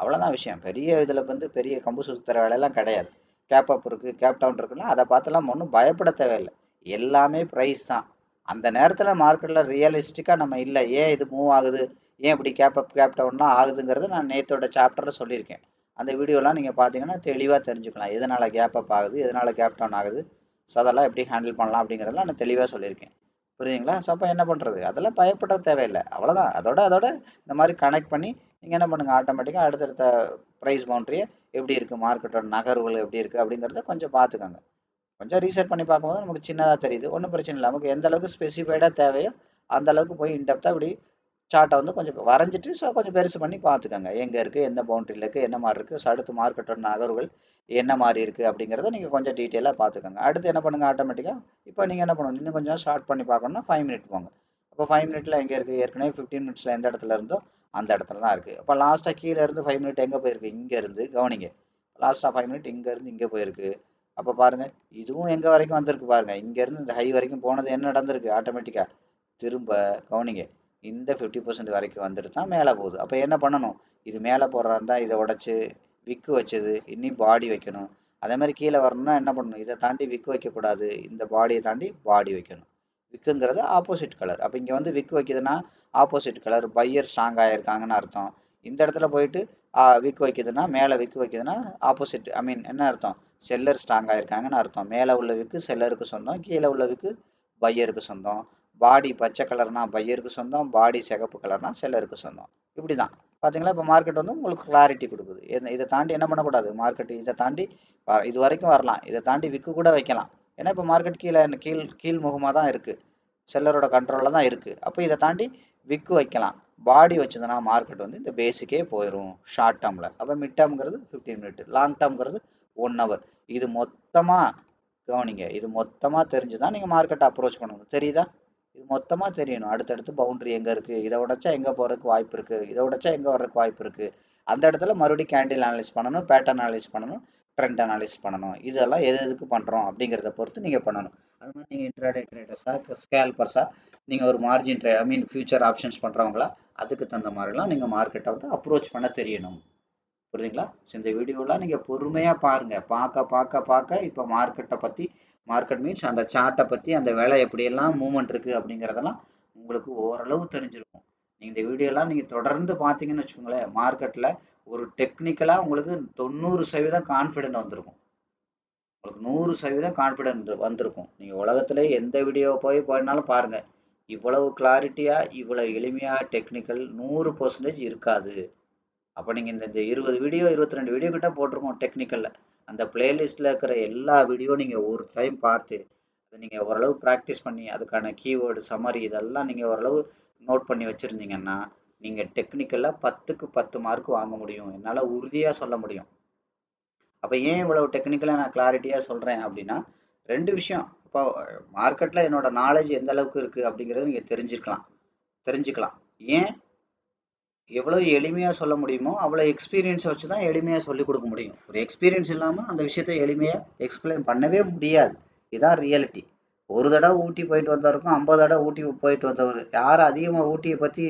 அவ்வளோதான் விஷயம். பெரிய இதில் வந்து பெரிய கம்பு சுற்றுற வேலையெல்லாம் கிடையாது. கேப் அப் இருக்குது, கேப் டவுன் இருக்குன்னா அதை பார்த்துலாம் ஒன்றும் பயப்பட தேவையில்லை. எல்லாமே ப்ரைஸ் தான். அந்த நேரத்தில் மார்க்கெட்டில் ரியலிஸ்டிக்காக நம்ம இல்லை, ஏன் இது மூவ் ஆகுது, ஏன் இப்படி கேப் அப் கேப் டவுன்லாம் ஆகுதுங்கிறது நான் நேற்றோட சாப்டரில் சொல்லியிருக்கேன். அந்த வீடியோலாம் நீங்கள் பார்த்தீங்கன்னா தெளிவாக தெரிஞ்சுக்கலாம். எதனால் கேப் அப் ஆகுது, எதனால் கேப் டவுன் ஆகுது, ஸோ அதெல்லாம் எப்படி ஹேண்டில் பண்ணலாம் அப்படிங்கிறதெல்லாம் நான் தெளிவாக சொல்லியிருக்கேன். புரியுதுங்களா? ஸோ அப்போ என்ன பண்ணுறது, அதெல்லாம் பயப்பட தேவையில்லை. அவ்வளோதான். அதோட இந்த மாதிரி கனெக்ட் பண்ணி நீங்கள் என்ன பண்ணுங்கள், ஆட்டோமேட்டிக்காக அடுத்தடுத்த ப்ரைஸ் பவுண்ட்ரியை எப்படி இருக்குது, மார்க்கெட்டோட நகர்வுகள் எப்படி இருக்குது அப்படிங்கிறத கொஞ்சம் பார்த்துக்கோங்க. கொஞ்சம் ரீசெட் பண்ணி பார்க்கும்போது நமக்கு சின்னதாக தெரியுது. ஒன்றும் பிரச்சனை இல்லை. நமக்கு எந்த அளவுக்கு ஸ்பெசிஃபைடாக தேவையோ அந்த அளவுக்கு போய் இன்டெப்த்தாக இப்படி சார்ட்டை வந்து கொஞ்சம் வரைஞ்சிட்டு ஸோ கொஞ்சம் பெருசு பண்ணி பார்த்துக்கோங்க. எங்கே இருக்குது, எந்த பவுண்டரியில் இருக்குது, என்ன மாதிரி இருக்குது, ஸோ அடுத்து மார்க்கெட்டோட நகர்வுகள் என்ன மாதிரி இருக்குது அப்படிங்கிறத நீங்கள் கொஞ்சம் டீட்டெயிலாக பார்த்துக்கோங்க. அடுத்து என்ன பண்ணுங்கள், ஆட்டோமேட்டிக்காக இப்போ நீங்கள் என்ன பண்ணணும், இன்னும் கொஞ்சம் ஷார்ட் பண்ணி பார்க்கணும்னா 5 மினிட் போங்க. அப்போ 5 மினிட்ல எங்கே இருக்குது, ஏற்கனவே 15 மினிட்ஸில் எந்த இடத்துல இருந்தோ அந்த இடத்துல தான் இருக்குது. அப்போ லாஸ்ட்டாக கீழே இருந்து 5 மினிட் எங்கே போயிருக்கு, இங்கேருந்து கவனிங்க. லாஸ்ட்டாக 5 மினிட் இங்கேருந்து இங்கே போயிருக்கு. அப்போ பாருங்கள், இதுவும் எங்கே வரைக்கும் வந்திருக்கு பாருங்கள். இங்கேருந்து இந்த ஹை வரைக்கும் போனது என்ன நடந்திருக்கு, ஆட்டோமேட்டிக்காக திரும்ப கவனிங்க இந்த 50% வரைக்கும் வந்துட்டு தான் மேலே போகுது. அப்போ என்ன பண்ணணும், இது மேலே போடுறா இருந்தால் இதை உடச்சி விக்கு வச்சது இன்னி பாடி வைக்கணும். அதே மாதிரி கீழே வரணும்னா என்ன பண்ணணும், இதை தாண்டி விக்கு வைக்கக்கூடாது, இந்த பாடியை தாண்டி பாடி வைக்கணும். விக்குங்கிறது ஆப்போசிட் கலர். அப்போ இங்கே வந்து விக்கு வைக்குதுன்னா ஆப்போசிட் கலர், பையர் ஸ்ட்ராங் ஆகியிருக்காங்கன்னு அர்த்தம். இந்த இடத்துல போயிட்டு விக்கு வைக்குதுன்னா, மேலே விக்கு வைக்குதுன்னா ஆப்போசிட், ஐ மீன் என்ன அர்த்தம், செல்லர் ஸ்ட்ராங் ஆகியிருக்காங்கன்னு அர்த்தம். மேலே உள்ள விக்கு செல்லருக்கு சொந்தம், கீழே உள்ள விக்கு பையருக்கு சொந்தம். பாடி பச்சை கலர்னா பையருக்கு சொந்தம், பாடி சிகப்பு கலர்னா செல்லருக்கு சொந்தம். இப்படி தான் பார்த்தீங்களா. இப்போ மார்க்கெட் வந்து உங்களுக்கு கிளாரிட்டி கொடுக்குது. இதை தாண்டி என்ன பண்ணக்கூடாது, மார்க்கெட் இதை தாண்டி இது வரைக்கும் வரலாம், இதை தாண்டி விக்கு கூட வைக்கலாம். ஏன்னா இப்போ மார்க்கெட் கீழ் முகமாக தான் இருக்குது, செல்லரோட கண்ட்ரோலில் தான் இருக்குது. அப்போ இதை தாண்டி விக்கு வைக்கலாம். பாடி வச்சதுன்னா மார்க்கெட் வந்து இந்த பேசிக்கே போயிடும் ஷார்ட் டேர்மில். அப்போ மிட் டேர்ம்ங்கிறது 15 மினிட், லாங் டேர்ம்ங்கிறது 1 ஹவர். இது மொத்தமாக கவனிங்க, இது மொத்தமாக தெரிஞ்சு தான் நீங்கள் மார்க்கெட்டை அப்ரோச் பண்ணணும். தெரியுதா? இது மொத்தமாக தெரியணும். அடுத்தடுத்து பவுண்டரி எங்கே இருக்குது, இதை உடச்சா எங்கே போகிறதுக்கு வாய்ப்பு இருக்குது, இதை உடச்சா எங்கே வர்றதுக்கு வாய்ப்பு இருக்குது, அந்த இடத்துல மறுபடியும் கேண்டில் அனலைஸ் பண்ணணும், பேட்டர்ன் அனலைஸ் பண்ணணும், ட்ரெண்ட் அனலைஸ் பண்ணணும். இதெல்லாம் எதுக்கு பண்ணுறோம் அப்படிங்கிறத பொறுத்து நீங்கள் பண்ணணும். அது மாதிரி நீங்கள் இன்ட்ராடே ட்ரேடர்ஸாக, ஸ்கேல்பர்ஸாக, நீங்கள் ஒரு மார்ஜின் ஐ மீன் ஃபியூச்சர் ஆப்ஷன்ஸ் பண்ணுறவங்களா, அதுக்கு தகுந்த மாதிரிலாம் நீங்கள் மார்க்கெட்டை வந்து அப்ரோச் பண்ண தெரியணும். புரியுதுங்களா? ஸோ இந்த வீடியோலாம் நீங்கள் பொறுமையாக பாருங்கள். பார்க்க இப்போ மார்க்கெட்டை பற்றி, மார்க்கெட் மீன்ஸ் அந்த சார்ட்டை பற்றி, அந்த வேலை எப்படியெல்லாம் மூவ்மெண்ட் இருக்குது அப்படிங்கிறதெல்லாம் உங்களுக்கு ஓரளவு தெரிஞ்சிருக்கும். நீங்கள் இந்த வீடியோலாம் நீங்கள் தொடர்ந்து பார்த்தீங்கன்னு வச்சுக்கோங்களேன், மார்க்கெட்டில் ஒரு டெக்னிக்கலாக உங்களுக்கு 90% கான்ஃபிடென்ட் வந்திருக்கும். உங்களுக்கு 100% கான்ஃபிடென்ட் வந்திருக்கும். நீங்கள் உலகத்திலே எந்த வீடியோ போயினாலும் பாருங்கள், இவ்வளவு கிளாரிட்டியாக, இவ்வளவு எளிமையாக டெக்னிக்கல் 100% இருக்காது. அப்போ நீங்கள் இந்த 20 வீடியோ 22 வீடியோ கிட்ட போட்டிருக்கோம் டெக்னிக்கலில். அந்த பிளேலிஸ்ட்டில் இருக்கிற எல்லா வீடியோ நீங்கள் ஒரு டைம் பார்த்து அதை நீங்கள் ஓரளவு ப்ராக்டிஸ் பண்ணி அதுக்கான கீவேர்டு சம்மரி இதெல்லாம் நீங்கள் ஓரளவு நோட் பண்ணி வச்சுருந்தீங்கன்னா நீங்கள் டெக்னிக்கலில் 10க்கு 10 மார்க் வாங்க முடியும், என்னால் உறுதியாக சொல்ல முடியும். அப்போ ஏன் இவ்வளவு டெக்னிக்கலாக நான் கிளாரிட்டியாக சொல்கிறேன் அப்படின்னா, 2 விஷயம். இப்போ மார்க்கெட்டில் என்னோட நாலேஜ் எந்த அளவுக்கு இருக்குது அப்படிங்கிறத நீங்கள் தெரிஞ்சுக்கலாம். ஏன் எவ்வளோ எளிமையாக சொல்ல முடியுமோ அவ்வளோ எக்ஸ்பீரியன்ஸை வச்சு தான் எளிமையாக சொல்லிக் கொடுக்க முடியும். ஒரு எக்ஸ்பீரியன்ஸ் இல்லாமல் அந்த விஷயத்தை எளிமையாக எக்ஸ்பிளைன் பண்ணவே முடியாது. இதுதான் ரியாலிட்டி. ஒரு தடவை ஊட்டி போயிட்டு வந்தவருக்கும் 50 தடவை ஊட்டி போயிட்டு வந்தவர் யார் அதிகமாக ஊட்டியை பற்றி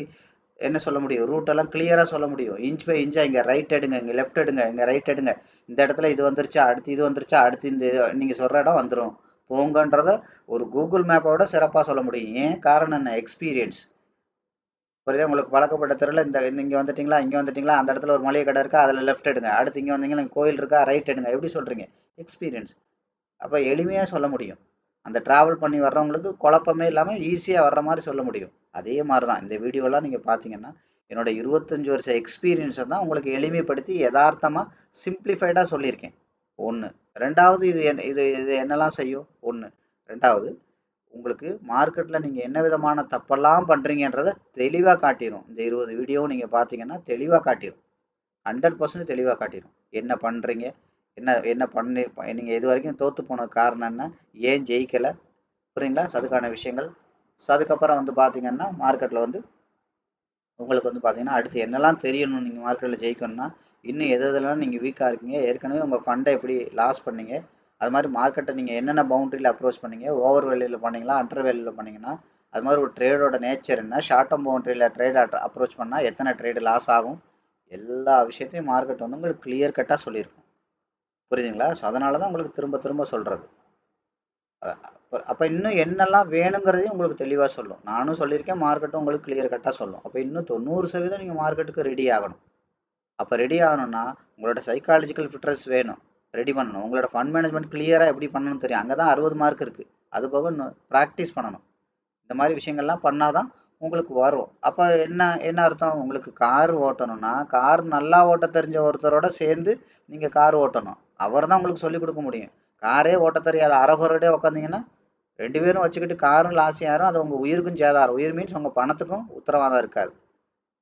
என்ன சொல்ல முடியும், ரூட்டெல்லாம் கிளியராக சொல்ல முடியும். இன்ச் பை இன்ச்சாக இங்கே ரைட் எடுங்க, இங்கே லெஃப்ட் எடுங்க, இங்கே ரைட் எடுங்க, இந்த இடத்துல இது வந்துருச்சா, அடுத்து இது வந்துருச்சா, அடுத்து இந்த நீங்கள் சொல்கிற இடம் வந்துடும், போங்கன்றத ஒரு கூகுள் மேப்போட சிறப்பாக சொல்ல முடியும். ஏன் காரணம் என்ன? எக்ஸ்பீரியன்ஸ். புரியுதா? உங்களுக்கு பழக்கப்பட்ட தெருவில் இந்த இங்கே வந்துட்டீங்களா, இங்கே வந்துட்டீங்களா, அந்த இடத்துல ஒரு மளிகை கடை இருக்கா, அதில் லெஃப்ட் எடுங்க, அடுத்து இங்கே வந்தீங்கன்னா இங்க கோயில் இருக்கா, ரைட் எடுங்க. எப்படி சொல்கிறீங்க? எக்ஸ்பீரியன்ஸ். அப்போ எளிமையாக சொல்ல முடியும். அந்த ட்ராவல் பண்ணி வர்றவங்களுக்கு குழப்பமே இல்லாமல் ஈஸியாக வர்ற மாதிரி சொல்ல முடியும். அதே மாதிரி தான் இந்த வீடியோலாம் நீங்கள் பார்த்தீங்கன்னா என்னோட 25 வருஷ எக்ஸ்பீரியன்ஸை தான் உங்களுக்கு எளிமைப்படுத்தி யதார்த்தமாக சிம்பிளிஃபைடாக சொல்லியிருக்கேன். ஒன்று. ரெண்டாவது, இது இது இது என்னெல்லாம் செய்யும்? ஒன்று. ரெண்டாவது, உங்களுக்கு மார்க்கெட்டில் நீங்கள் என்ன விதமான தப்பெல்லாம் பண்ணுறீங்கன்றதை தெளிவாக காட்டிடும். இந்த 20 வீடியோவும் நீங்கள் பார்த்தீங்கன்னா தெளிவாக காட்டிடும். 100% தெளிவாக காட்டிடும். என்ன பண்ணுறீங்க, என்ன என்ன பண்ணி நீங்கள் இது வரைக்கும் தோற்று போன காரணம் என்ன, ஏன் ஜெயிக்கலை, புரியுங்களா? அதுக்கான விஷயங்கள். ஸோ அதுக்கப்புறம் வந்து பார்த்தீங்கன்னா மார்க்கெட்டில் வந்து உங்களுக்கு வந்து பார்த்தீங்கன்னா அடுத்து என்னெல்லாம் தெரியணும் நீங்கள் மார்க்கெட்டில் ஜெயிக்கணும்னா, இன்னும் எது எதெல்லாம் நீங்கள் வீக்காக இருக்கீங்க, ஏற்கனவே உங்கள் ஃபண்டை எப்படி லாஸ் பண்ணீங்க, அது மாதிரி மார்க்கெட்டை நீங்கள் என்னென்ன பவுண்டரியில் அப்ரோச் பண்ணீங்க, ஓவர் வேல்யூவில் பண்ணீங்களா, அண்டர் வேல்யூவில் பண்ணீங்கன்னா, அது மாதிரி ஒரு ட்ரேடோட நேச்சர் என்ன, ஷார்ட் டேர்ம் பவுண்டரியில் ட்ரேட் அப்ரோச் பண்ணால் எத்தனை ட்ரேடு லாஸ் ஆகும், எல்லா விஷயத்தையும் மார்க்கெட் வந்து உங்களுக்கு கிளியர் கட்டாக சொல்லியிருக்கும். புரியுதுங்களா? ஸோ அதனால தான் உங்களுக்கு திரும்ப திரும்ப சொல்கிறது. அப்போ இன்னும் என்னெல்லாம் வேணுங்கிறதையும் உங்களுக்கு தெளிவாக சொல்லும். நானும் சொல்லியிருக்கேன், மார்க்கெட்டும் உங்களுக்கு கிளியர் கட்டாக சொல்லும். அப்போ இன்னும் 90% நீங்கள் மார்க்கெட்டுக்கு ரெடி ஆகணும். அப்போ ரெடி ஆகணும்னா உங்களோட சைக்காலஜிக்கல் ஃபிட்னஸ் வேணும், ரெடி பண்ணணும். உங்களோட ஃபண்ட் மேனேஜ்மெண்ட் கிளியராக எப்படி பண்ணணும்னு தெரியும். அங்கே தான் 60 மார்க் இருக்குது. அது போக ப்ராக்டிஸ் பண்ணணும். இந்த மாதிரி விஷயங்கள்லாம் பண்ணால் தான் உங்களுக்கு வரும். அப்போ என்ன என்ன அர்த்தம்? உங்களுக்கு கார் ஓட்டணும்னா கார் நல்லா ஓட்ட தெரிஞ்ச ஒருத்தரோட சேர்ந்து நீங்கள் கார் ஓட்டணும். அவர் தான் உங்களுக்கு சொல்லிக் கொடுக்க முடியும். காரே ஓட்ட தெரியாத அரைகுறையோட உட்காந்திங்கன்னா 2 பேரும் வச்சுக்கிட்டு காரும் லாஸ் ஆயிரும். அது உங்கள் உயிருக்கும் சேதாரம். உயிர் மீன்ஸ் உங்கள் பணத்துக்கும் உத்தரவாதம் இருக்காது.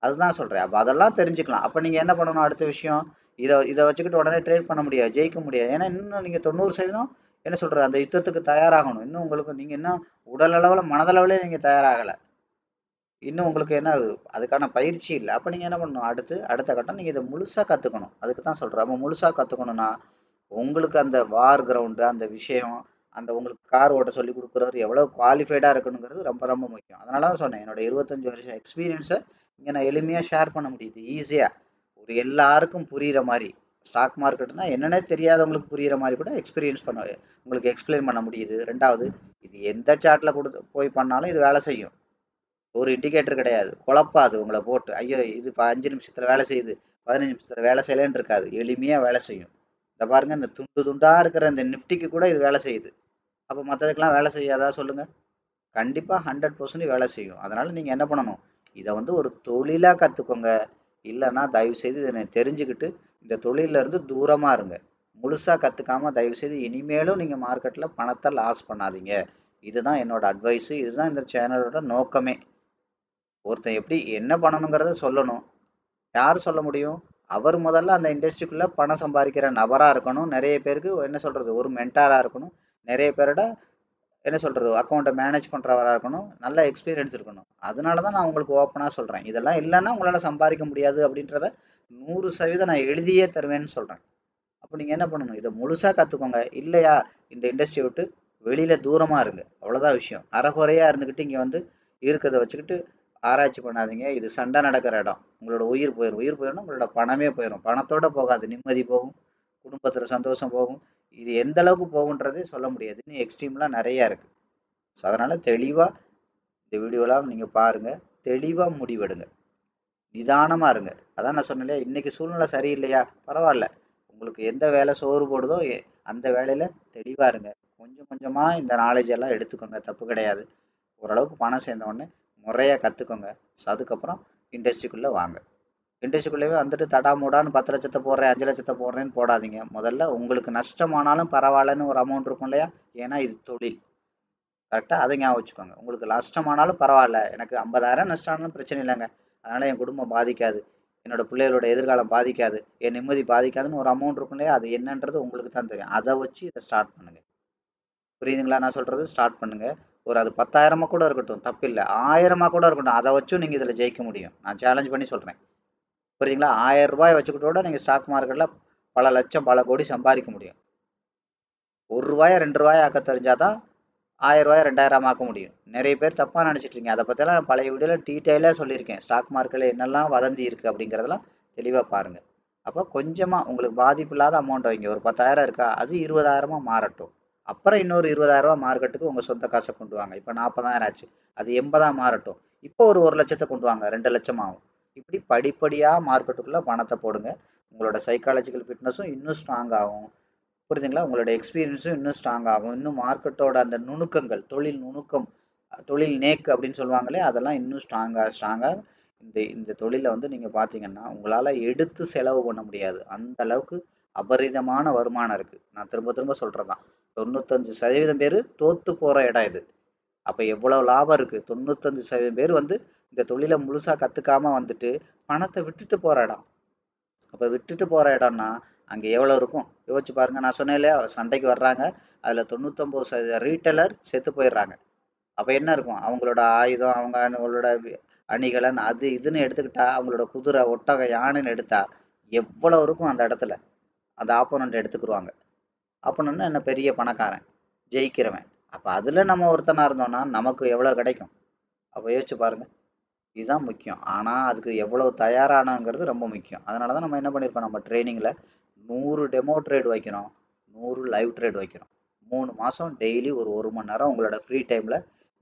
அதுதான் சொல்கிறேன். அப்போ அதெல்லாம் தெரிஞ்சுக்கலாம். அப்போ நீங்கள் என்ன பண்ணணும்? அடுத்த விஷயம், இதை இதை வச்சுக்கிட்டு உடனே ட்ரேட் பண்ண முடியாது, ஜெயிக்க முடியாது. ஏன்னா இன்னும் நீங்கள் 90% என்ன சொல்கிறது, அந்த யுத்தத்துக்கு தயாராகணும். இன்னும் உங்களுக்கு நீங்கள் இன்னும் உடல் அளவில் மனதளவுலேயே நீங்கள் தயாராகலை. இன்னும் உங்களுக்கு என்ன அதுக்கான பயிற்சி இல்லை. அப்போ நீங்கள் என்ன பண்ணணும்? அடுத்த கட்டம் நீங்கள் இதை முழுசாக கற்றுக்கணும். அதுக்கு தான் சொல்கிறேன். அப்போ முழுசாக கற்றுக்கணுன்னா உங்களுக்கு அந்த வார் கிரவுண்டு, அந்த விஷயம், அந்த உங்களுக்கு கார் ஓட்ட சொல்லி கொடுக்குறவர் எவ்வளோ குவாலிஃபைடாக இருக்கணுங்கிறது ரொம்ப ரொம்ப முக்கியம். அதனால தான் சொன்னேன், என்னோட 25 வருஷம் எக்ஸ்பீரியன்ஸை இங்கே நான் எளிமையாக ஷேர் பண்ண முடியுது. ஈஸியாக ஒரு எல்லாருக்கும் புரிகிற மாதிரி. ஸ்டாக் மார்க்கெட்னா என்னன்னே தெரியாதவங்களுக்கு புரிகிற மாதிரி கூட எக்ஸ்பீரியன்ஸ் பண்ண உங்களுக்கு எக்ஸ்பிளைன் பண்ண முடியுது. ரெண்டாவது, இது எந்த சார்ட்டில் போய் பண்ணாலும் இது வேலை செய்யும். ஒரு இண்டிகேட்டர் கிடையாது, குழப்பாது உங்களை போட்டு. ஐயோ இது இப்போ 5 நிமிஷத்தில் வேலை செய்யுது, 15 நிமிஷத்தில் வேலை செய்யலன்னு இருக்காது. எளிமையாக வேலை செய்யும். இந்த பாருங்க, இந்த துண்டு துண்டாக இருக்கிற இந்த நிஃப்டிக்கு கூட இது வேலை செய்யுது. அப்போ மற்றதுக்கெல்லாம் வேலை செய்யாதா சொல்லுங்கள்? கண்டிப்பாக 100% வேலை செய்யும். அதனால் நீங்கள் என்ன பண்ணணும்? இதை வந்து ஒரு தொழிலாக கற்றுக்கோங்க. இல்லைன்னா தயவுசெய்து இதை தெரிஞ்சுக்கிட்டு இந்த தொழிலிருந்து தூரமாக இருங்க. முழுசாக கற்றுக்காம தயவுசெய்து இனிமேலும் நீங்கள் மார்க்கெட்டில் பணத்தை லாஸ் பண்ணாதீங்க. இதுதான் என்னோட அட்வைஸு. இதுதான் இந்த சேனலோட நோக்கமே. ஒருத்தன் எப்படி என்ன பண்ணணுங்கிறத சொல்லணும். யார் சொல்ல முடியும்? அவர் முதல்ல அந்த இண்டஸ்ட்ரிக்குள்ளே பணம் சம்பாதிக்கிற நபராக இருக்கணும். நிறைய பேருக்கு என்ன சொல்கிறது, ஒரு மென்டாராக இருக்கணும். நிறைய பேரோட என்ன சொல்கிறது, அக்கௌண்ட்டை மேனேஜ் பண்ணுறவராக இருக்கணும். நல்ல எக்ஸ்பீரியன்ஸ் இருக்கணும். அதனால தான் நான் உங்களுக்கு ஓப்பனாக சொல்கிறேன். இதெல்லாம் இல்லைன்னா உங்களால் சம்பாதிக்க முடியாது அப்படின்றத 100% நான் எழுதியே தருவேன்னு சொல்கிறேன். அப்போ நீங்கள் என்ன பண்ணணும்? இதை முழுசாக கற்றுக்கோங்க. இல்லையா, இந்த இண்டஸ்ட்ரியை விட்டு வெளியில் தூரமாக இருங்க. அவ்வளோதான் விஷயம். அரைகுறையாக இருந்துக்கிட்டு இங்கே வந்து இருக்கிறத வச்சுக்கிட்டு ஆராய்ச்சி பண்ணாதீங்க. இது சண்டை நடக்கிற இடம். உங்களோட உயிர் போயிடும். உயிர் போயிடும், உங்களோட பணமே போயிடும். பணத்தோடு போகாது, நிம்மதி போகும், குடும்பத்தில் சந்தோஷம் போகும். இது எந்த அளவுக்கு போகுன்றதே சொல்ல முடியாது. இன்னும் எக்ஸ்ட்ரீம்லாம் நிறையா இருக்குது. ஸோ அதனால் தெளிவாக இந்த வீடியோலாம் நீங்கள் பாருங்கள். தெளிவாக முடிவெடுங்க. நிதானமாக இருங்க. அதான் நான் சொன்னேன் இல்லையா, இன்றைக்கி சூழ்நிலை சரியில்லையா, பரவாயில்ல. உங்களுக்கு எந்த வேலை சோறு போடுதோ அந்த வேலையில் தெளிவாக இருங்க. கொஞ்சம் கொஞ்சமாக இந்த நாலேஜ் எல்லாம் எடுத்துக்கோங்க, தப்பு கிடையாது. ஓரளவுக்கு பணம் சேர்ந்தவொடனே முறையாக கற்றுக்கோங்க. ஸோ அதுக்கப்புறம் இண்டஸ்ட்ரிக்குள்ளே வாங்க. இண்டஸ்ட்ரிக்குள்ளேயே வந்துட்டு தடாமுடான்னு 10 லட்சத்தை போடுறேன், 5 லட்சத்தை போடுறேன்னு போடாதீங்க. முதல்ல உங்களுக்கு நஷ்டமானாலும் பரவாயில்லன்னு ஒரு அமௌண்ட் இருக்கும் இல்லையா, ஏன்னா இது தொழில். கரெக்டாக அதை ஞாபகம் வச்சுக்கோங்க. உங்களுக்கு நஷ்டமானாலும் பரவாயில்ல, எனக்கு 50,000 நஷ்டம் ஆனாலும் பிரச்சனை இல்லைங்க, அதனால் என் குடும்பம் பாதிக்காது, என்னோடய பிள்ளைகளோட எதிர்காலம் பாதிக்காது, என் நிம்மதி பாதிக்காதுன்னு ஒரு அமௌண்ட் இருக்கும் இல்லையா, அது என்னன்றது உங்களுக்கு தான் தெரியும். அதை வச்சு இதை ஸ்டார்ட் பண்ணுங்கள். புரியுதுங்களா நான் சொல்கிறது? ஸ்டார்ட் பண்ணுங்கள். ஒரு அது 10,000 கூட இருக்கட்டும், தப்பு இல்லை. 1000 கூட இருக்கட்டும், அதை வச்சும் நீங்கள் இதில் ஜெயிக்க முடியும். நான் சேலஞ்ச் பண்ணி சொல்கிறேன். புரியுதுங்களா? 1000 ரூபாய் வச்சுக்கிட்டு கூட நீங்கள் ஸ்டாக் மார்க்கெட்டில் பல லட்சம் பல கோடி சம்பாதிக்க முடியும். ₹1 ₹2 ஆக்க தெரிஞ்சாதான் 1000 2000 ஆக்க முடியும். நிறைய பேர் தப்பாக நினச்சிட்ருக்கீங்க. அதை பற்றிலாம் நான் பழைய வீடியோவில் டீட்டெயிலாக சொல்லியிருக்கேன். ஸ்டாக் மார்க்கெட்டில் என்னெல்லாம் வதந்தி இருக்குது அப்படிங்கிறதெல்லாம் தெளிவாக பாருங்கள். அப்போ கொஞ்சமாக உங்களுக்கு பாதிப்பு இல்லாத அமௌண்ட் வைங்க. ஒரு 10,000 இருக்கா, அது 20,000 மாறட்டும். அப்புறம் இன்னொரு 20,000 மார்க்கெட்டுக்கு உங்கள் சொந்த காசை கொண்டு வாங்க. இப்போ 40,000 ஆச்சு, அது 80 மாறட்டும். இப்போ ஒரு 1,00,000 கொண்டு வாங்க, 2,00,000 ஆகும். இப்படி படிப்படியாக மார்க்கெட்டுக்குள்ளே பணத்தை போடுங்க. உங்களோட சைக்காலஜிக்கல் ஃபிட்னஸும் இன்னும் ஸ்ட்ராங் ஆகும். புரியுதுங்களா? உங்களோட எக்ஸ்பீரியன்ஸும் இன்னும் ஸ்ட்ராங் ஆகும். இன்னும் மார்க்கெட்டோட அந்த நுணுக்கங்கள், தொழில் நுணுக்கம், தொழில் நேக்கு அப்படின்னு சொல்லுவாங்களே, அதெல்லாம் இன்னும் ஸ்ட்ராங்காக இந்த இந்த தொழிலை வந்து நீங்கள் பார்த்தீங்கன்னா உங்களால் எடுத்து செலவு பண்ண முடியாது. அந்த அளவுக்கு அபரிதமான வருமானம் இருக்குது. நான் திரும்ப திரும்ப சொல்கிறதான், 95% பேர் தோத்து போகிற இடம் இது. அப்போ எவ்வளோ லாபம் இருக்குது? 95% பேர் வந்து இந்த தொழிலை முழுசாக கற்றுக்காம வந்துட்டு பணத்தை விட்டுட்டு போகிற இடம். அப்போ விட்டுட்டு போகிற இடம்னா அங்கே எவ்வளோ இருக்கும் யோசிச்சு பாருங்க. நான் சொன்னேன் இல்லையா, சண்டைக்கு வர்றாங்க, அதில் 99% ரீட்டைலர் செத்து போயிடுறாங்க. அப்போ என்ன இருக்கும்? அவங்களோட ஆயுதம், அவங்களோட அணிகலன், அது இதுன்னு எடுத்துக்கிட்டா, அவங்களோட குதிரை, ஒட்டகம், யானைன்னு எடுத்தா எவ்வளோ இருக்கும் அந்த இடத்துல? அந்த ஆப்போனண்ட் எடுத்துக்கிருவாங்க. ஆப்போனண்ட்னா என்ன, பெரிய பணக்காரன், ஜெயிக்கிறவன். அப்போ அதில் நம்ம ஒருத்தனாக இருந்தோம்னா நமக்கு எவ்வளோ கிடைக்கும்? அப்போ யோசிச்சு பாருங்க. இதுதான் முக்கியம். ஆனால் அதுக்கு எவ்வளோ தயாரானங்கிறது ரொம்ப முக்கியம். அதனால தான் நம்ம என்ன பண்ணியிருக்கோம், நம்ம ட்ரைனிங்கில் 100 டெமோ ட்ரேட் வைக்கிறோம், 100 லைவ் ட்ரேட் வைக்கிறோம். 3 மாதம் டெய்லி ஒரு 1 மணி நேரம் உங்களோட ஃப்ரீ டைமில்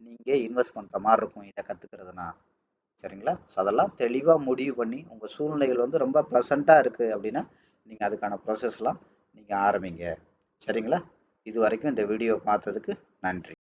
நீங்கள் இன்வெஸ்ட் பண்ணுற மாதிரி இருக்கும் இதை கற்றுக்கிறதுனா. சரிங்களா? ஸோ அதெல்லாம் தெளிவாக முடிவு பண்ணி உங்கள் சூழ்நிலைகள் வந்து ரொம்ப ப்ளசண்ட்டாக இருக்குது அப்படின்னா நீங்கள் அதுக்கான ப்ராசஸ்லாம் நீங்கள் ஆரம்பிங்க. சரிங்களா? இது வரைக்கும் இந்த வீடியோ பார்த்ததுக்கு நன்றி.